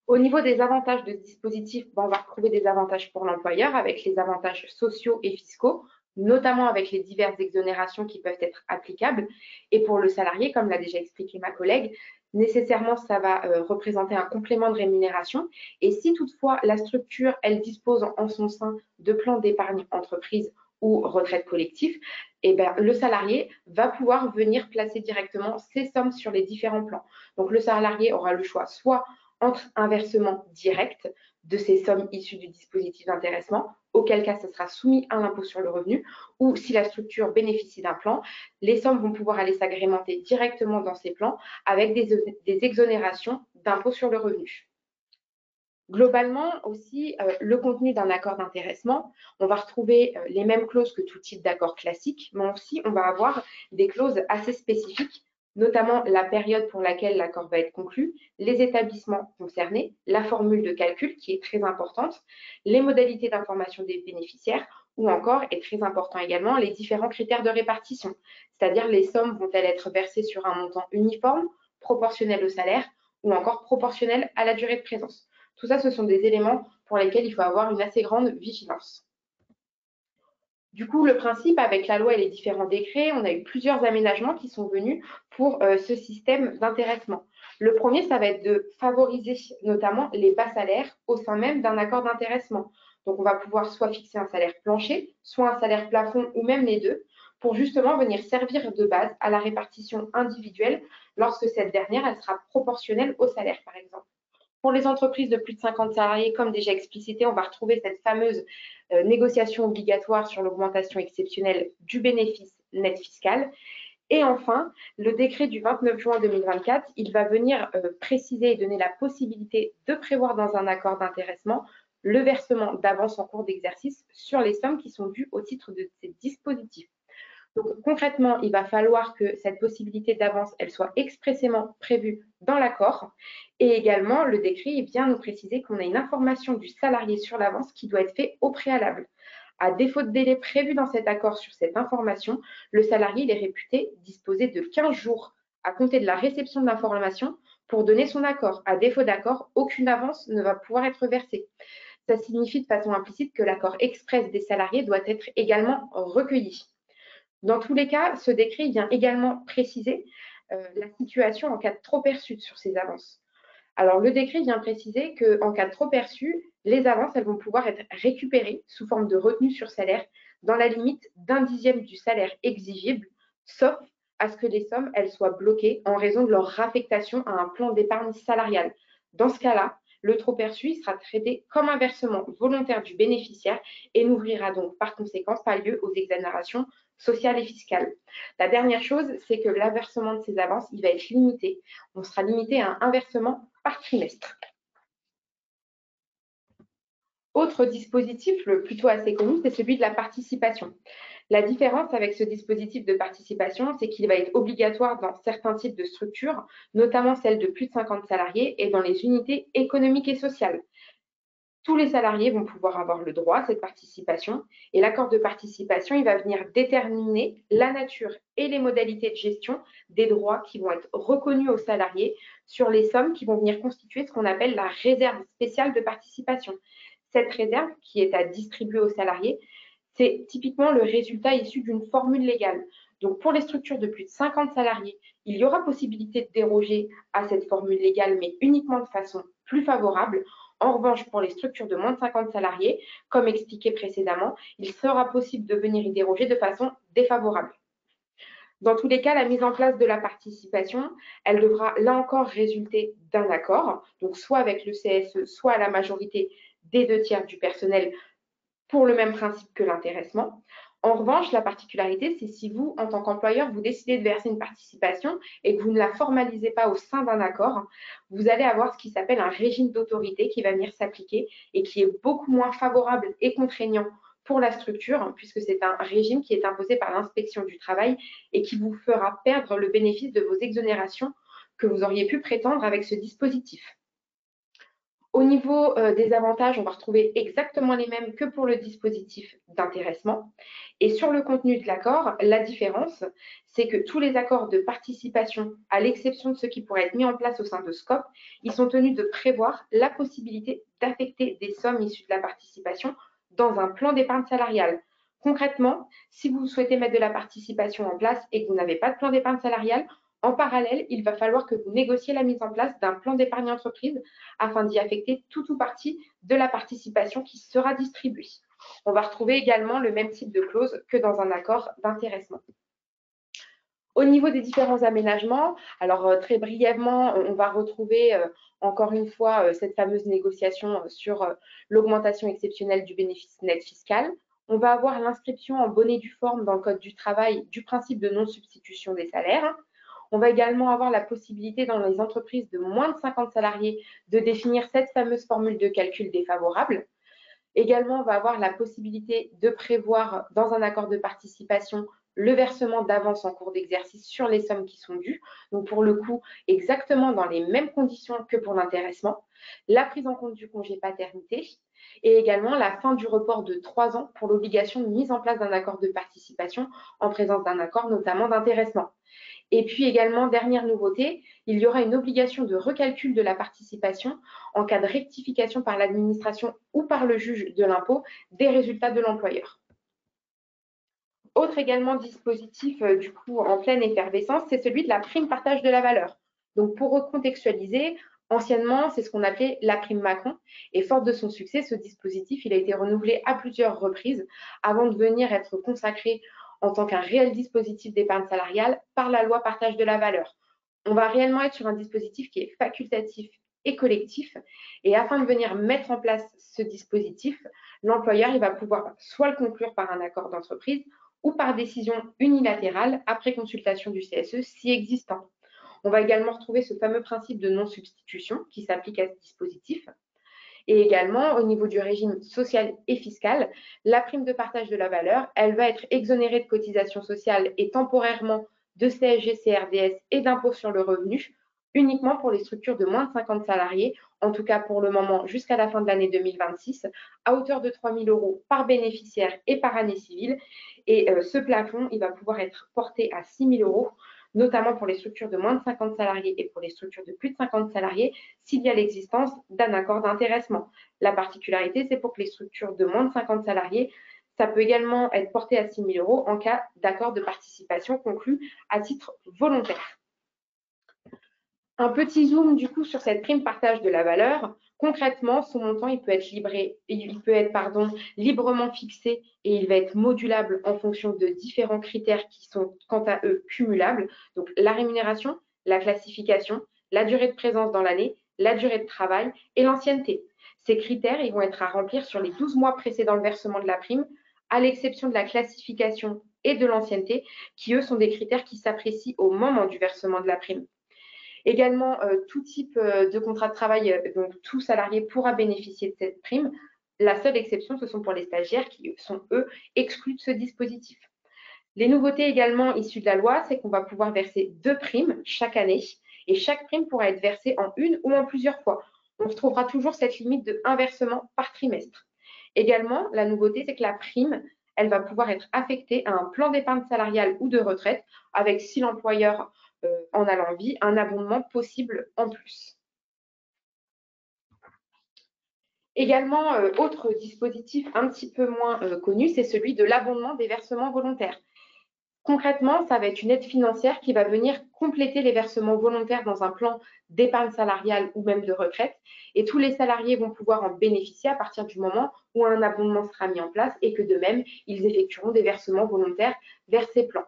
Au niveau des avantages de ce dispositif, on va retrouver des avantages pour l'employeur avec les avantages sociaux et fiscaux, notamment avec les diverses exonérations qui peuvent être applicables. Et pour le salarié, comme l'a déjà expliqué ma collègue, nécessairement, ça va représenter un complément de rémunération. Et si toutefois la structure, elle dispose en son sein de plans d'épargne entreprise ou retraite collective, eh bien, le salarié va pouvoir venir placer directement ses sommes sur les différents plans. Donc, le salarié aura le choix soit entre un versement direct de ces sommes issues du dispositif d'intéressement, auquel cas ce sera soumis à l'impôt sur le revenu, ou si la structure bénéficie d'un plan, les sommes vont pouvoir aller s'agrémenter directement dans ces plans avec des exonérations d'impôt sur le revenu. Globalement aussi, le contenu d'un accord d'intéressement, on va retrouver les mêmes clauses que tout type d'accord classique, mais aussi on va avoir des clauses assez spécifiques, notamment la période pour laquelle l'accord va être conclu, les établissements concernés, la formule de calcul qui est très importante, les modalités d'information des bénéficiaires ou encore, et très important également, les différents critères de répartition, c'est-à-dire les sommes vont-elles être versées sur un montant uniforme, proportionnel au salaire ou encore proportionnel à la durée de présence. Tout ça, ce sont des éléments pour lesquels il faut avoir une assez grande vigilance. Du coup, le principe avec la loi et les différents décrets, on a eu plusieurs aménagements qui sont venus pour ce système d'intéressement. Le premier, ça va être de favoriser notamment les bas salaires au sein même d'un accord d'intéressement. Donc, on va pouvoir soit fixer un salaire plancher, soit un salaire plafond ou même les deux, pour justement venir servir de base à la répartition individuelle lorsque cette dernière, elle sera proportionnelle au salaire, par exemple. Pour les entreprises de plus de 50 salariés, comme déjà explicité, on va retrouver cette fameuse négociation obligatoire sur l'augmentation exceptionnelle du bénéfice net fiscal. Et enfin, le décret du 29 juin 2024, il va venir préciser et donner la possibilité de prévoir dans un accord d'intéressement le versement d'avance en cours d'exercice sur les sommes qui sont dues au titre de ces dispositifs. Donc concrètement, il va falloir que cette possibilité d'avance, elle soit expressément prévue dans l'accord. Et également, le décret vient nous préciser qu'on a une information du salarié sur l'avance qui doit être faite au préalable. À défaut de délai prévu dans cet accord sur cette information, le salarié est réputé disposer de 15 jours à compter de la réception de l'information pour donner son accord. À défaut d'accord, aucune avance ne va pouvoir être versée. Ça signifie de façon implicite que l'accord express des salariés doit être également recueilli. Dans tous les cas, ce décret vient également préciser la situation en cas de trop perçu sur ces avances. Alors, le décret vient préciser qu'en cas de trop perçu, les avances elles vont pouvoir être récupérées sous forme de retenue sur salaire dans la limite d'1/10 du salaire exigible, sauf à ce que les sommes elles soient bloquées en raison de leur raffectation à un plan d'épargne salariale. Dans ce cas-là, le trop perçu sera traité comme un versement volontaire du bénéficiaire et n'ouvrira donc par conséquent pas lieu aux exonérations sociales et fiscales. La dernière chose, c'est que l'aversement de ces avances, il va être limité. On sera limité à un versement par trimestre. Autre dispositif, plutôt assez connu, c'est celui de la participation. La différence avec ce dispositif de participation, c'est qu'il va être obligatoire dans certains types de structures, notamment celles de plus de 50 salariés et dans les unités économiques et sociales. tous les salariés vont pouvoir avoir le droit à cette participation et l'accord de participation, il va venir déterminer la nature et les modalités de gestion des droits qui vont être reconnus aux salariés sur les sommes qui vont venir constituer ce qu'on appelle la réserve spéciale de participation. Cette réserve qui est à distribuer aux salariés, c'est typiquement le résultat issu d'une formule légale. Donc, pour les structures de plus de 50 salariés, il y aura possibilité de déroger à cette formule légale, mais uniquement de façon plus favorable. En revanche, pour les structures de moins de 50 salariés, comme expliqué précédemment, il sera possible de venir y déroger de façon défavorable. Dans tous les cas, la mise en place de la participation, elle devra là encore résulter d'un accord, donc soit avec le CSE, soit à la majorité des 2/3 du personnel pour le même principe que l'intéressement. En revanche, la particularité, c'est si vous, en tant qu'employeur, vous décidez de verser une participation et que vous ne la formalisez pas au sein d'un accord, vous allez avoir ce qui s'appelle un régime d'autorité qui va venir s'appliquer et qui est beaucoup moins favorable et contraignant pour la structure, puisque c'est un régime qui est imposé par l'inspection du travail et qui vous fera perdre le bénéfice de vos exonérations que vous auriez pu prétendre avec ce dispositif. Au niveau des avantages, on va retrouver exactement les mêmes que pour le dispositif d'intéressement. Et sur le contenu de l'accord, la différence, c'est que tous les accords de participation, à l'exception de ceux qui pourraient être mis en place au sein de SCOP, ils sont tenus de prévoir la possibilité d'affecter des sommes issues de la participation dans un plan d'épargne salariale. Concrètement, si vous souhaitez mettre de la participation en place et que vous n'avez pas de plan d'épargne salariale, en parallèle, il va falloir que vous négociez la mise en place d'un plan d'épargne entreprise afin d'y affecter tout ou partie de la participation qui sera distribuée. On va retrouver également le même type de clause que dans un accord d'intéressement. Au niveau des différents aménagements, alors très brièvement, on va retrouver encore une fois cette fameuse négociation sur l'augmentation exceptionnelle du bénéfice net fiscal. On va avoir l'inscription en bonne et due forme dans le Code du travail du principe de non-substitution des salaires. On va également avoir la possibilité dans les entreprises de moins de 50 salariés de définir cette fameuse formule de calcul défavorable. Également, on va avoir la possibilité de prévoir dans un accord de participation le versement d'avance en cours d'exercice sur les sommes qui sont dues. Donc, pour le coup, exactement dans les mêmes conditions que pour l'intéressement. La prise en compte du congé paternité et également la fin du report de 3 ans pour l'obligation de mise en place d'un accord de participation en présence d'un accord, notamment d'intéressement. Et puis également, dernière nouveauté, il y aura une obligation de recalcul de la participation en cas de rectification par l'administration ou par le juge de l'impôt des résultats de l'employeur. Autre également dispositif du coup en pleine effervescence, c'est celui de la prime partage de la valeur. Donc pour recontextualiser, anciennement, c'est ce qu'on appelait la prime Macron et fort de son succès, ce dispositif, il a été renouvelé à plusieurs reprises avant de venir être consacré en tant qu'un réel dispositif d'épargne salariale par la loi partage de la valeur. On va réellement être sur un dispositif qui est facultatif et collectif. Et afin de venir mettre en place ce dispositif, l'employeur il va pouvoir soit le conclure par un accord d'entreprise ou par décision unilatérale après consultation du CSE si existant. On va également retrouver ce fameux principe de non-substitution qui s'applique à ce dispositif. Et également, au niveau du régime social et fiscal, la prime de partage de la valeur, elle va être exonérée de cotisations sociales et temporairement de CSG, CRDS et d'impôt sur le revenu, uniquement pour les structures de moins de 50 salariés, en tout cas pour le moment jusqu'à la fin de l'année 2026, à hauteur de 3 000 € par bénéficiaire et par année civile. Et ce plafond, il va pouvoir être porté à 6 000 €, notamment pour les structures de moins de 50 salariés et pour les structures de plus de 50 salariés, s'il y a l'existence d'un accord d'intéressement. La particularité, c'est pour que les structures de moins de 50 salariés, ça peut également être porté à 6 000 € en cas d'accord de participation conclu à titre volontaire. Un petit zoom du coup sur cette prime partage de la valeur. Concrètement, son montant il peut être librement fixé et il va être modulable en fonction de différents critères qui sont quant à eux cumulables. Donc la rémunération, la classification, la durée de présence dans l'année, la durée de travail et l'ancienneté. Ces critères ils vont être à remplir sur les 12 mois précédant le versement de la prime, à l'exception de la classification et de l'ancienneté, qui eux sont des critères qui s'apprécient au moment du versement de la prime. Également, tout type de contrat de travail, donc tout salarié pourra bénéficier de cette prime. La seule exception, ce sont pour les stagiaires qui sont, eux, exclus de ce dispositif. Les nouveautés également issues de la loi, c'est qu'on va pouvoir verser 2 primes chaque année et chaque prime pourra être versée en une ou en plusieurs fois. on retrouvera toujours cette limite de 1 versement par trimestre. Également, la nouveauté, c'est que la prime, elle va pouvoir être affectée à un plan d'épargne salariale ou de retraite avec, si l'employeur en a l'envie, un abondement possible en plus. Également, autre dispositif un petit peu moins connu, c'est celui de l'abondement des versements volontaires. Concrètement, ça va être une aide financière qui va venir compléter les versements volontaires dans un plan d'épargne salariale ou même de retraite. Et tous les salariés vont pouvoir en bénéficier à partir du moment où un abondement sera mis en place et que de même, ils effectueront des versements volontaires vers ces plans.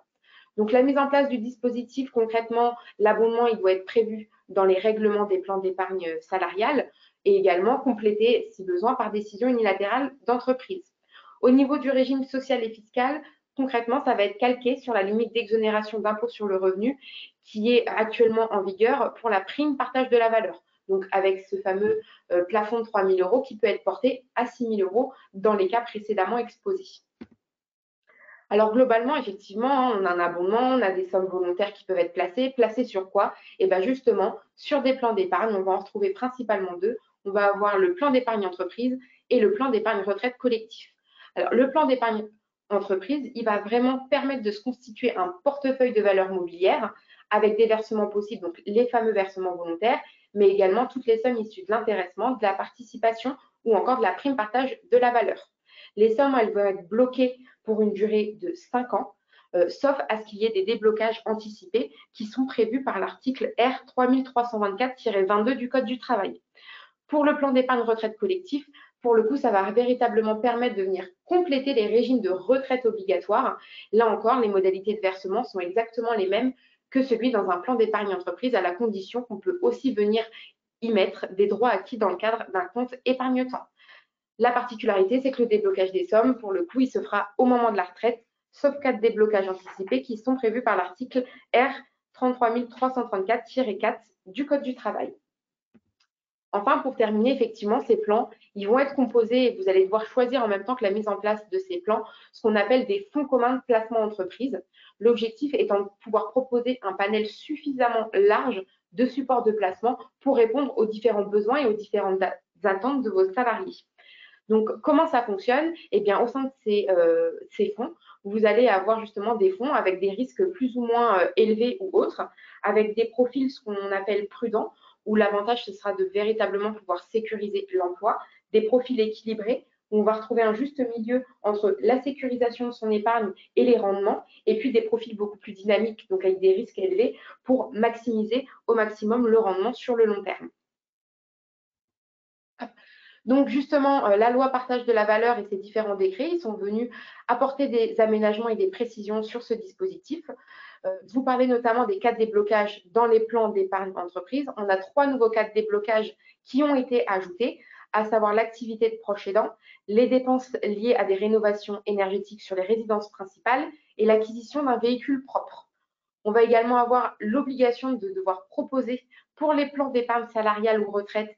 Donc, la mise en place du dispositif, concrètement, l'abondement, il doit être prévu dans les règlements des plans d'épargne salariale et également complété, si besoin, par décision unilatérale d'entreprise. Au niveau du régime social et fiscal, concrètement, ça va être calqué sur la limite d'exonération d'impôt sur le revenu qui est actuellement en vigueur pour la prime partage de la valeur. Donc, avec ce fameux plafond de 3 000 € qui peut être porté à 6 000 € dans les cas précédemment exposés. Alors globalement, effectivement, on a un abondement, on a des sommes volontaires qui peuvent être placées. Placées sur quoi? Et bien justement, sur des plans d'épargne, on va en retrouver principalement deux. On va avoir le plan d'épargne entreprise et le plan d'épargne retraite collectif. Alors le plan d'épargne entreprise, il va vraiment permettre de se constituer un portefeuille de valeurs mobilières avec des versements possibles, donc les fameux versements volontaires, mais également toutes les sommes issues de l'intéressement, de la participation ou encore de la prime partage de la valeur. Les sommes, elles vont être bloquées pour une durée de 5 ans, sauf à ce qu'il y ait des déblocages anticipés qui sont prévus par l'article R 3324-22 du Code du travail. Pour le plan d'épargne retraite collectif, pour le coup, ça va véritablement permettre de venir compléter les régimes de retraite obligatoire. Là encore, les modalités de versement sont exactement les mêmes que celui dans un plan d'épargne entreprise, à la condition qu'on peut aussi venir y mettre des droits acquis dans le cadre d'un compte épargne-temps. La particularité, c'est que le déblocage des sommes, pour le coup, il se fera au moment de la retraite, sauf cas de déblocage anticipé qui sont prévus par l'article R 33334-4 du Code du travail. Enfin, pour terminer, effectivement, ces plans, ils vont être composés et vous allez devoir choisir en même temps que la mise en place de ces plans ce qu'on appelle des fonds communs de placement entreprise. L'objectif étant de pouvoir proposer un panel suffisamment large de supports de placement pour répondre aux différents besoins et aux différentes attentes de vos salariés. Donc, comment ça fonctionne? Eh bien, au sein de ces fonds, vous allez avoir justement des fonds avec des risques plus ou moins élevés ou autres, avec des profils, ce qu'on appelle prudents, où l'avantage, ce sera de véritablement pouvoir sécuriser l'emploi, des profils équilibrés, où on va retrouver un juste milieu entre la sécurisation de son épargne et les rendements, et puis des profils beaucoup plus dynamiques, donc avec des risques élevés, pour maximiser au maximum le rendement sur le long terme. Donc justement, la loi partage de la valeur et ses différents décrets, ils sont venus apporter des aménagements et des précisions sur ce dispositif. Vous parlez notamment des cas de déblocage dans les plans d'épargne entreprise. On a 3 nouveaux cas de déblocage qui ont été ajoutés, à savoir l'activité de proche aidant, les dépenses liées à des rénovations énergétiques sur les résidences principales et l'acquisition d'un véhicule propre. On va également avoir l'obligation de devoir proposer pour les plans d'épargne salariale ou retraite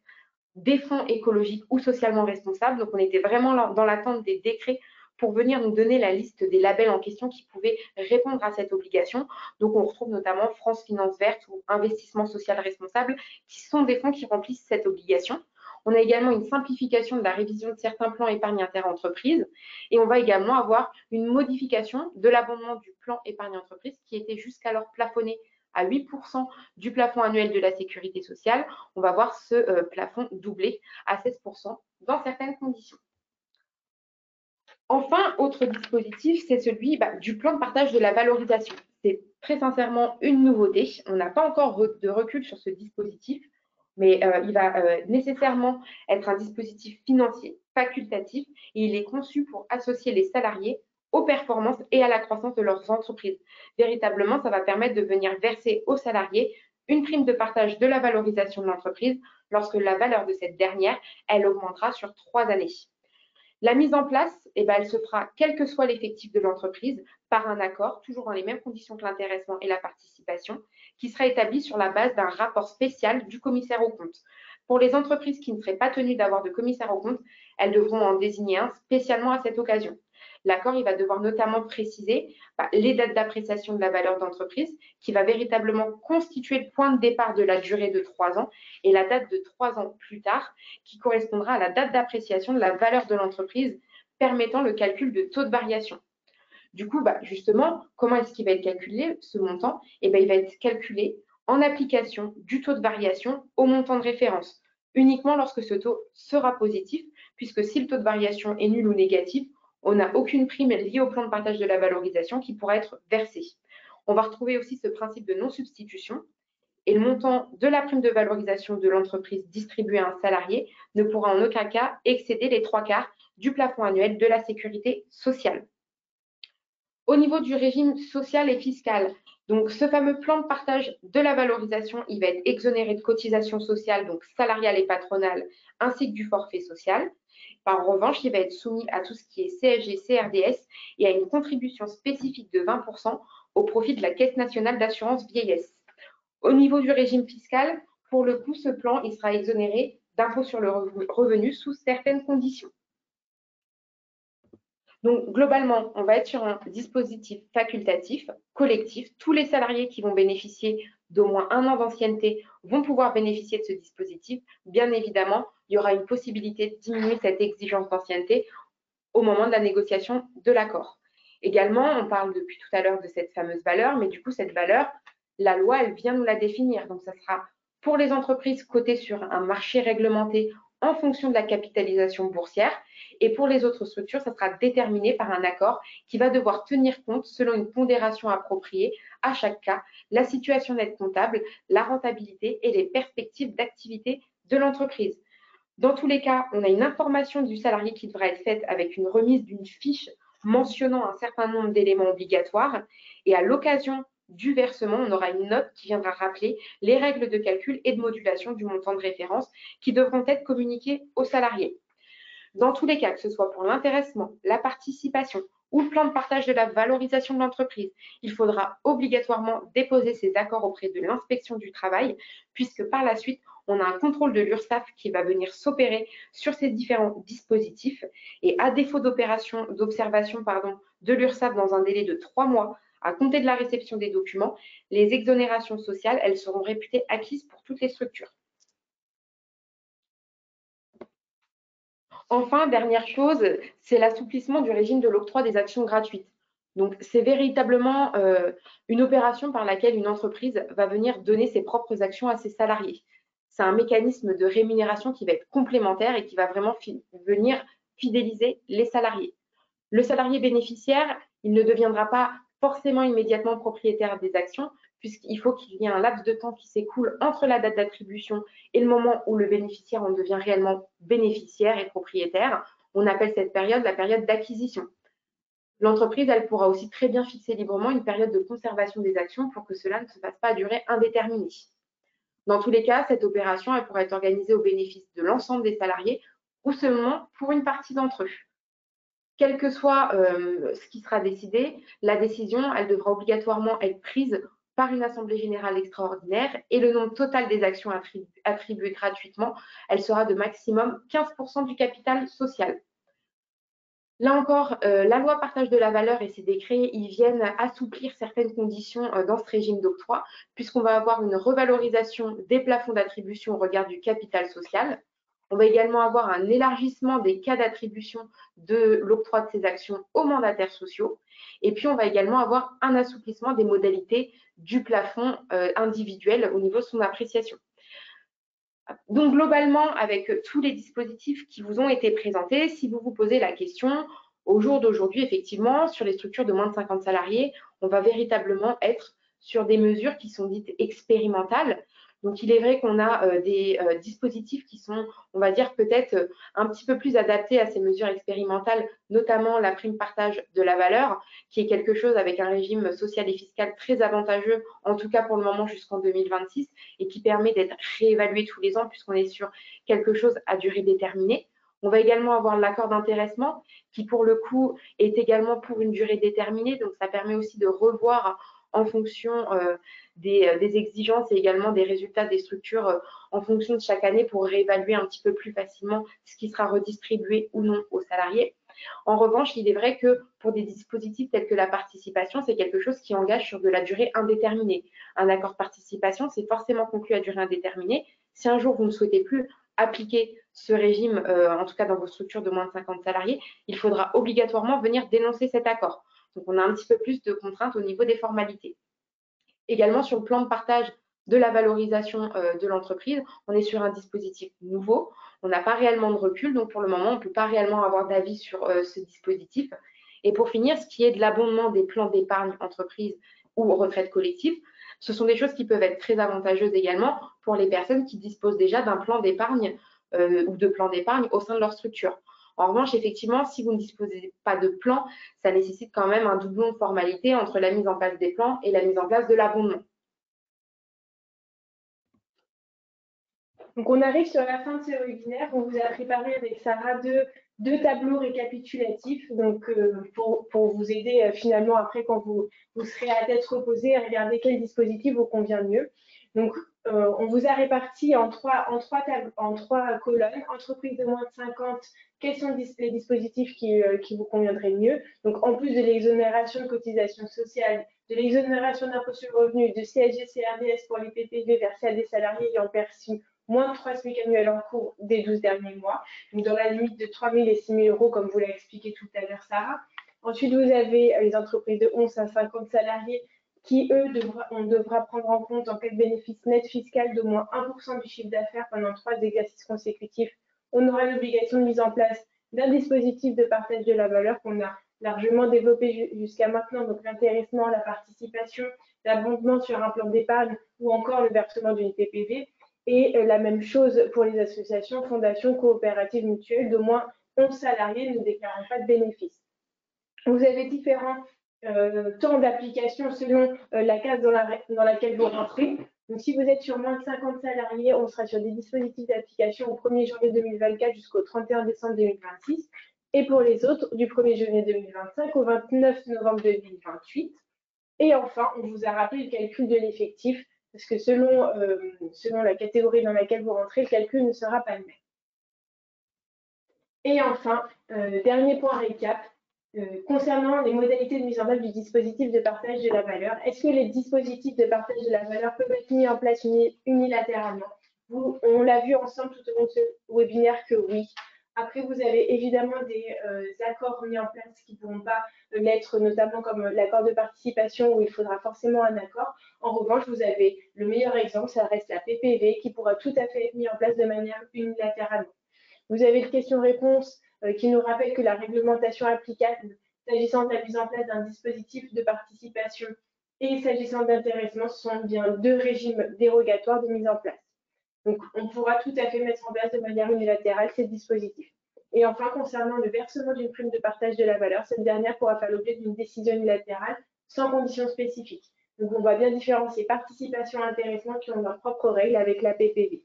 des fonds écologiques ou socialement responsables. Donc, on était vraiment dans l'attente des décrets pour venir nous donner la liste des labels en question qui pouvaient répondre à cette obligation. Donc, on retrouve notamment France Finance Verte ou Investissement Social Responsable, qui sont des fonds qui remplissent cette obligation. On a également une simplification de la révision de certains plans épargne inter-entreprise et on va également avoir une modification de l'abondement du plan épargne entreprise qui était jusqu'alors plafonné à 8% du plafond annuel de la sécurité sociale. On va voir ce plafond doublé à 16% dans certaines conditions. Enfin, autre dispositif, c'est celui du plan de partage de la valorisation. C'est très sincèrement une nouveauté. On n'a pas encore de recul sur ce dispositif, mais il va nécessairement être un dispositif financier facultatif et il est conçu pour associer les salariés aux performances et à la croissance de leurs entreprises. Véritablement, ça va permettre de venir verser aux salariés une prime de partage de la valorisation de l'entreprise lorsque la valeur de cette dernière, elle augmentera sur 3 années. La mise en place, elle se fera quel que soit l'effectif de l'entreprise par un accord, toujours dans les mêmes conditions que l'intéressement et la participation, qui sera établi sur la base d'un rapport spécial du commissaire aux comptes. Pour les entreprises qui ne seraient pas tenues d'avoir de commissaire aux comptes, elles devront en désigner un spécialement à cette occasion. L'accord, il va devoir notamment préciser les dates d'appréciation de la valeur d'entreprise, qui va véritablement constituer le point de départ de la durée de 3 ans, et la date de 3 ans plus tard, qui correspondra à la date d'appréciation de la valeur de l'entreprise, permettant le calcul de taux de variation. Du coup, justement, comment est-ce qu'il va être calculé, ce montant? Il va être calculé en application du taux de variation au montant de référence, uniquement lorsque ce taux sera positif, puisque si le taux de variation est nul ou négatif, on n'a aucune prime liée au plan de partage de la valorisation qui pourra être versée. On va retrouver aussi ce principe de non-substitution, et le montant de la prime de valorisation de l'entreprise distribuée à un salarié ne pourra en aucun cas excéder les 3/4 du plafond annuel de la sécurité sociale. Au niveau du régime social et fiscal, donc ce fameux plan de partage de la valorisation, il va être exonéré de cotisations sociales, donc salariales et patronales, ainsi que du forfait social. En revanche, il va être soumis à tout ce qui est CSG, CRDS et à une contribution spécifique de 20% au profit de la Caisse nationale d'assurance vieillesse. Au niveau du régime fiscal, pour le coup, ce plan il sera exonéré d'impôt sur le revenu sous certaines conditions. Donc, globalement, on va être sur un dispositif facultatif, collectif. Tous les salariés qui vont bénéficier d'au moins 1 an d'ancienneté vont pouvoir bénéficier de ce dispositif. Bien évidemment, il y aura une possibilité de diminuer cette exigence d'ancienneté au moment de la négociation de l'accord. Également, on parle depuis tout à l'heure de cette fameuse valeur, mais du coup, cette valeur, la loi, elle vient nous la définir. Donc, ça sera pour les entreprises cotées sur un marché réglementé en fonction de la capitalisation boursière. Et pour les autres structures, ça sera déterminé par un accord qui va devoir tenir compte, selon une pondération appropriée à chaque cas, la situation nette comptable, la rentabilité et les perspectives d'activité de l'entreprise. Dans tous les cas, on a une information du salarié qui devra être faite avec une remise d'une fiche mentionnant un certain nombre d'éléments obligatoires. Et à l'occasion du versement, on aura une note qui viendra rappeler les règles de calcul et de modulation du montant de référence qui devront être communiquées aux salariés. Dans tous les cas, que ce soit pour l'intéressement, la participation ou le plan de partage de la valorisation de l'entreprise, il faudra obligatoirement déposer ces accords auprès de l'inspection du travail, puisque par la suite, on a un contrôle de l'URSSAF qui va venir s'opérer sur ces différents dispositifs. Et à défaut d'observation de l'URSSAF dans un délai de 3 mois à compter de la réception des documents, les exonérations sociales, elles seront réputées acquises pour toutes les structures. Enfin, dernière chose, c'est l'assouplissement du régime de l'octroi des actions gratuites. Donc, c'est véritablement une opération par laquelle une entreprise va venir donner ses propres actions à ses salariés. C'est un mécanisme de rémunération qui va être complémentaire et qui va vraiment venir fidéliser les salariés. Le salarié bénéficiaire, il ne deviendra pas forcément immédiatement propriétaire des actions, puisqu'il faut qu'il y ait un laps de temps qui s'écoule entre la date d'attribution et le moment où le bénéficiaire en devient réellement bénéficiaire et propriétaire. On appelle cette période la période d'acquisition. L'entreprise, elle pourra aussi très bien fixer librement une période de conservation des actions pour que cela ne se fasse pas à durée indéterminée. Dans tous les cas, cette opération, elle pourra être organisée au bénéfice de l'ensemble des salariés ou seulement pour une partie d'entre eux. Quel que soit ce qui sera décidé, la décision, elle devra obligatoirement être prise par une assemblée générale extraordinaire et le nombre total des actions attribuées gratuitement, elle sera de maximum 15% du capital social. Là encore, la loi partage de la valeur et ses décrets, ils viennent assouplir certaines conditions dans ce régime d'octroi, puisqu'on va avoir une revalorisation des plafonds d'attribution au regard du capital social. On va également avoir un élargissement des cas d'attribution de l'octroi de ces actions aux mandataires sociaux. Et puis, on va également avoir un assouplissement des modalités du plafond individuel au niveau de son appréciation. Donc, globalement, avec tous les dispositifs qui vous ont été présentés, si vous vous posez la question, au jour d'aujourd'hui, effectivement, sur les structures de moins de 50 salariés, on va véritablement être sur des mesures qui sont dites expérimentales. Donc, il est vrai qu'on a des dispositifs qui sont, on va dire, peut-être un petit peu plus adaptés à ces mesures expérimentales, notamment la prime partage de la valeur, qui est quelque chose avec un régime social et fiscal très avantageux, en tout cas pour le moment jusqu'en 2026, et qui permet d'être réévalué tous les ans puisqu'on est sur quelque chose à durée déterminée. On va également avoir l'accord d'intéressement qui, pour le coup, est également pour une durée déterminée. Donc, ça permet aussi de revoir en fonction des exigences et également des résultats des structures en fonction de chaque année pour réévaluer un petit peu plus facilement ce qui sera redistribué ou non aux salariés. En revanche, il est vrai que pour des dispositifs tels que la participation, c'est quelque chose qui engage sur de la durée indéterminée. Un accord de participation, c'est forcément conclu à durée indéterminée. Si un jour vous ne souhaitez plus appliquer ce régime, en tout cas dans vos structures de moins de 50 salariés, il faudra obligatoirement venir dénoncer cet accord. Donc, on a un petit peu plus de contraintes au niveau des formalités. Également, sur le plan de partage de la valorisation de l'entreprise, on est sur un dispositif nouveau. On n'a pas réellement de recul, donc pour le moment, on ne peut pas réellement avoir d'avis sur ce dispositif. Et pour finir, ce qui est de l'abondement des plans d'épargne entreprise ou retraite collective, ce sont des choses qui peuvent être très avantageuses également pour les personnes qui disposent déjà d'un plan d'épargne ou de plan d'épargne au sein de leur structure. En revanche, effectivement, si vous ne disposez pas de plan, ça nécessite quand même un doublon de formalité entre la mise en place des plans et la mise en place de l'abondement. Donc, on arrive sur la fin de ce webinaire. On vous a préparé avec Sarah deux tableaux récapitulatifs donc, pour vous aider finalement après quand vous serez à tête reposée à regarder quel dispositif vous convient mieux. Donc, on vous a réparti en trois colonnes. Entreprise de moins de 50, quels sont les dispositifs qui vous conviendraient mieux? Donc, en plus de l'exonération de cotisations sociales, de l'exonération d'impôt sur le revenu, de CSG, CRDS pour les PPV versés à des salariés ayant perçu moins de 3 SMIC annuels en cours des 12 derniers mois, donc dans la limite de 3 000 et 6 000 euros, comme vous l'avez expliqué tout à l'heure, Sarah. Ensuite, vous avez les entreprises de 11 à 50 salariés qui, eux, on devra prendre en compte en cas de bénéfice net fiscal d'au moins 1% du chiffre d'affaires pendant 3 exercices consécutifs. On aura l'obligation de mise en place d'un dispositif de partage de la valeur qu'on a largement développé jusqu'à maintenant, donc l'intéressement, la participation, l'abondement sur un plan d'épargne ou encore le versement d'une PPV. Et la même chose pour les associations, fondations, coopératives mutuelles d'au moins 11 salariés ne déclarant pas de bénéfices. Vous avez différents temps d'application selon la case dans laquelle vous rentrez. Donc, si vous êtes sur moins de 50 salariés, on sera sur des dispositifs d'application au 1er janvier 2024 jusqu'au 31 décembre 2026. Et pour les autres, du 1er janvier 2025 au 29 novembre 2028. Et enfin, on vous a rappelé le calcul de l'effectif parce que selon la catégorie dans laquelle vous rentrez, le calcul ne sera pas le même. Et enfin, dernier point récap, concernant les modalités de mise en œuvre du dispositif de partage de la valeur, est-ce que les dispositifs de partage de la valeur peuvent être mis en place unilatéralement? On l'a vu ensemble tout au long de ce webinaire que oui. Après, vous avez évidemment des accords mis en place qui ne pourront pas l'être, notamment comme l'accord de participation où il faudra forcément un accord. En revanche, vous avez le meilleur exemple, ça reste la PPV qui pourra tout à fait être mis en place de manière unilatérale. Vous avez une question-réponse qui nous rappelle que la réglementation applicable s'agissant de la mise en place d'un dispositif de participation et s'agissant d'intéressement, ce sont bien deux régimes dérogatoires de mise en place. Donc, on pourra tout à fait mettre en place de manière unilatérale ces dispositifs. Et enfin, concernant le versement d'une prime de partage de la valeur, cette dernière pourra faire l'objet d'une décision unilatérale sans conditions spécifiques. Donc, on va bien différencier participation et intéressement qui ont leurs propres règles avec la PPV.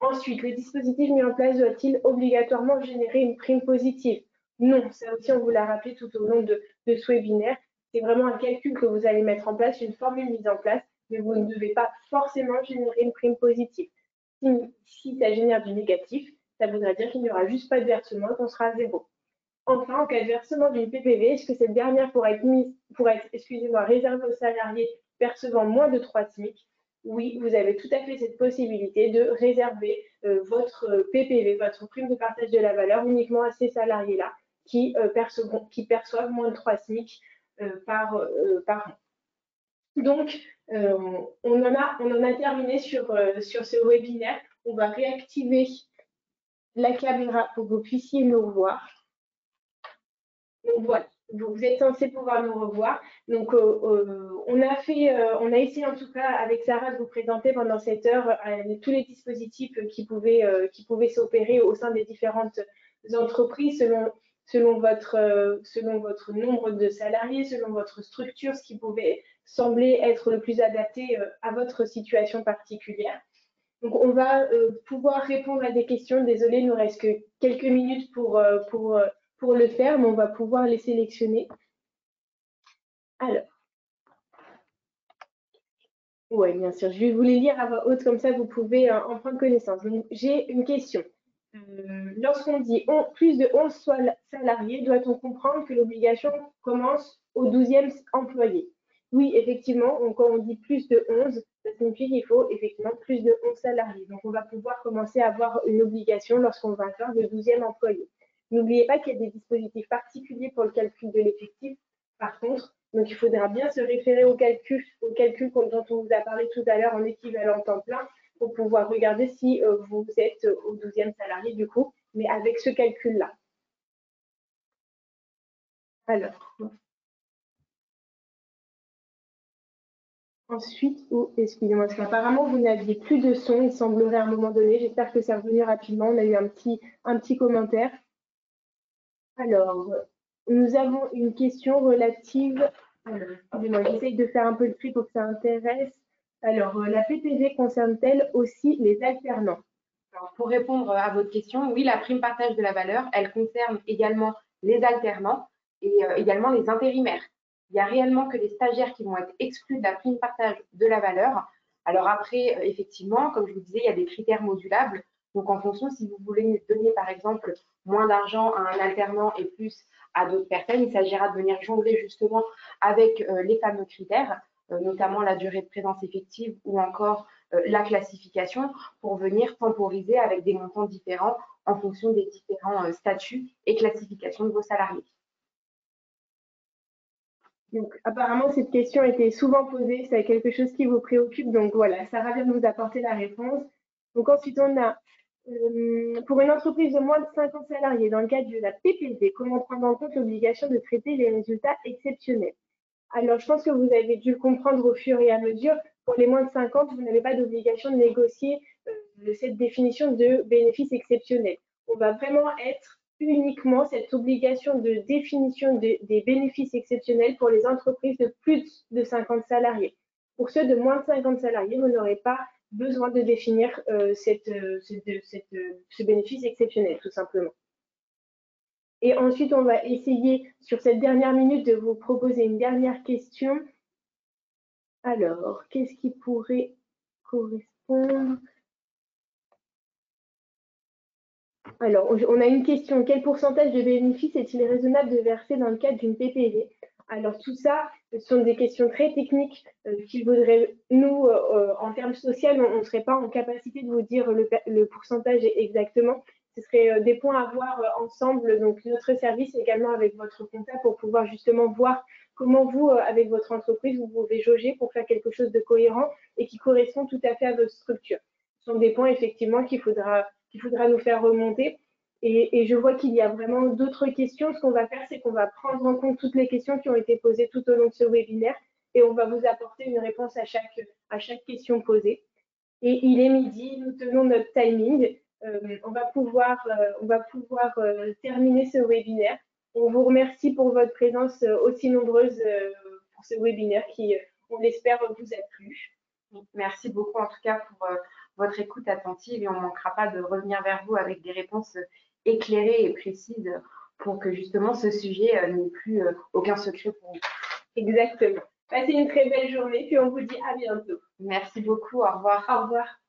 Ensuite, le dispositif mis en place doit-il obligatoirement générer une prime positive? Non, ça aussi, on vous l'a rappelé tout au long de ce webinaire. C'est vraiment un calcul que vous allez mettre en place, une formule mise en place, mais vous ne devez pas forcément générer une prime positive. Si ça génère du négatif, ça voudra dire qu'il n'y aura juste pas de versement et qu'on sera à zéro. Enfin, en cas de versement d'une PPV, est-ce que cette dernière pourra être réservée aux salariés percevant moins de 3 SMIC? Oui, vous avez tout à fait cette possibilité de réserver votre PPV, votre prime de partage de la valeur, uniquement à ces salariés-là qui perçoivent moins de 3 SMIC par an. Donc, on en a terminé sur ce webinaire. On va réactiver la caméra pour que vous puissiez nous voir. Donc voilà, vous êtes censé pouvoir nous revoir. Donc on a essayé en tout cas avec Sarah de vous présenter pendant cette heure tous les dispositifs qui pouvaient s'opérer au sein des différentes entreprises selon votre nombre de salariés, selon votre structure, ce qui pouvait sembler être le plus adapté à votre situation particulière. Donc on va pouvoir répondre à des questions. Désolée, il nous reste que quelques minutes pour le faire, mais on va pouvoir les sélectionner. Alors, oui, bien sûr, je vais vous les lire à voix haute, comme ça vous pouvez en prendre connaissance. Donc, j'ai une question. lorsqu'on dit plus de 11 salariés, doit-on comprendre que l'obligation commence au 12e employé? Oui, effectivement, quand on dit plus de 11, ça signifie qu'il faut effectivement plus de 11 salariés. Donc, on va pouvoir commencer à avoir une obligation lorsqu'on va faire le 12e employé. N'oubliez pas qu'il y a des dispositifs particuliers pour le calcul de l'effectif. Par contre, donc il faudra bien se référer au calcul dont on vous a parlé tout à l'heure en équivalent temps plein pour pouvoir regarder si vous êtes au 12e salarié du coup, mais avec ce calcul-là. Alors, ensuite, excusez-moi, parce qu'apparemment vous n'aviez plus de son, il semblerait à un moment donné. J'espère que c'est revenu rapidement. On a eu un petit commentaire. Alors, nous avons une question relative. Excusez-moi, j'essaye de faire un peu le tri pour que ça intéresse. Alors, la PPV concerne-t-elle aussi les alternants? Alors, pour répondre à votre question, oui, la prime partage de la valeur, elle concerne également les alternants et également les intérimaires. Il n'y a réellement que les stagiaires qui vont être exclus de la prime partage de la valeur. Alors après, effectivement, comme je vous disais, il y a des critères modulables. Donc, en fonction, si vous voulez donner, par exemple, moins d'argent à un alternant et plus à d'autres personnes, il s'agira de venir jongler justement avec les fameux critères, notamment la durée de présence effective ou encore la classification pour venir temporiser avec des montants différents en fonction des différents statuts et classifications de vos salariés. Donc, apparemment, cette question a été souvent posée, c'est quelque chose qui vous préoccupe. Donc, voilà, Sarah vient de vous apporter la réponse. Donc, ensuite, on a pour une entreprise de moins de 50 salariés, dans le cadre de la PPV, comment prendre en compte l'obligation de traiter les résultats exceptionnels? Alors, je pense que vous avez dû le comprendre au fur et à mesure. Pour les moins de 50, vous n'avez pas d'obligation de négocier cette définition de bénéfice exceptionnel. On va vraiment être uniquement cette obligation de définition des bénéfices exceptionnels pour les entreprises de plus de 50 salariés. Pour ceux de moins de 50 salariés, vous n'aurez pas besoin de définir ce bénéfice exceptionnel, tout simplement. Et ensuite, on va essayer, sur cette dernière minute, de vous proposer une dernière question. Alors, qu'est-ce qui pourrait correspondre? Alors, on a une question. Quel pourcentage de bénéfices est-il raisonnable de verser dans le cadre d'une PPV? Alors, tout ça, ce sont des questions très techniques qu'il vaudrait, nous, en termes sociaux, on ne serait pas en capacité de vous dire le pourcentage exactement. Ce serait des points à voir ensemble, donc notre service également avec votre comptable pour pouvoir justement voir comment vous, avec votre entreprise, vous pouvez jauger pour faire quelque chose de cohérent et qui correspond tout à fait à votre structure. Ce sont des points effectivement qu'il faudra nous faire remonter. Et je vois qu'il y a vraiment d'autres questions. Ce qu'on va faire, c'est qu'on va prendre en compte toutes les questions qui ont été posées tout au long de ce webinaire et on va vous apporter une réponse à chaque question posée. Et il est midi, nous tenons notre timing. On va pouvoir terminer ce webinaire. On vous remercie pour votre présence aussi nombreuse pour ce webinaire qui, on l'espère, vous a plu. Merci beaucoup en tout cas pour votre écoute attentive et on ne manquera pas de revenir vers vous avec des réponses éclairées et précises pour que justement ce sujet n'ait plus aucun secret pour vous. Exactement. Passez une très belle journée puis on vous dit à bientôt. Merci beaucoup. Au revoir. Au revoir.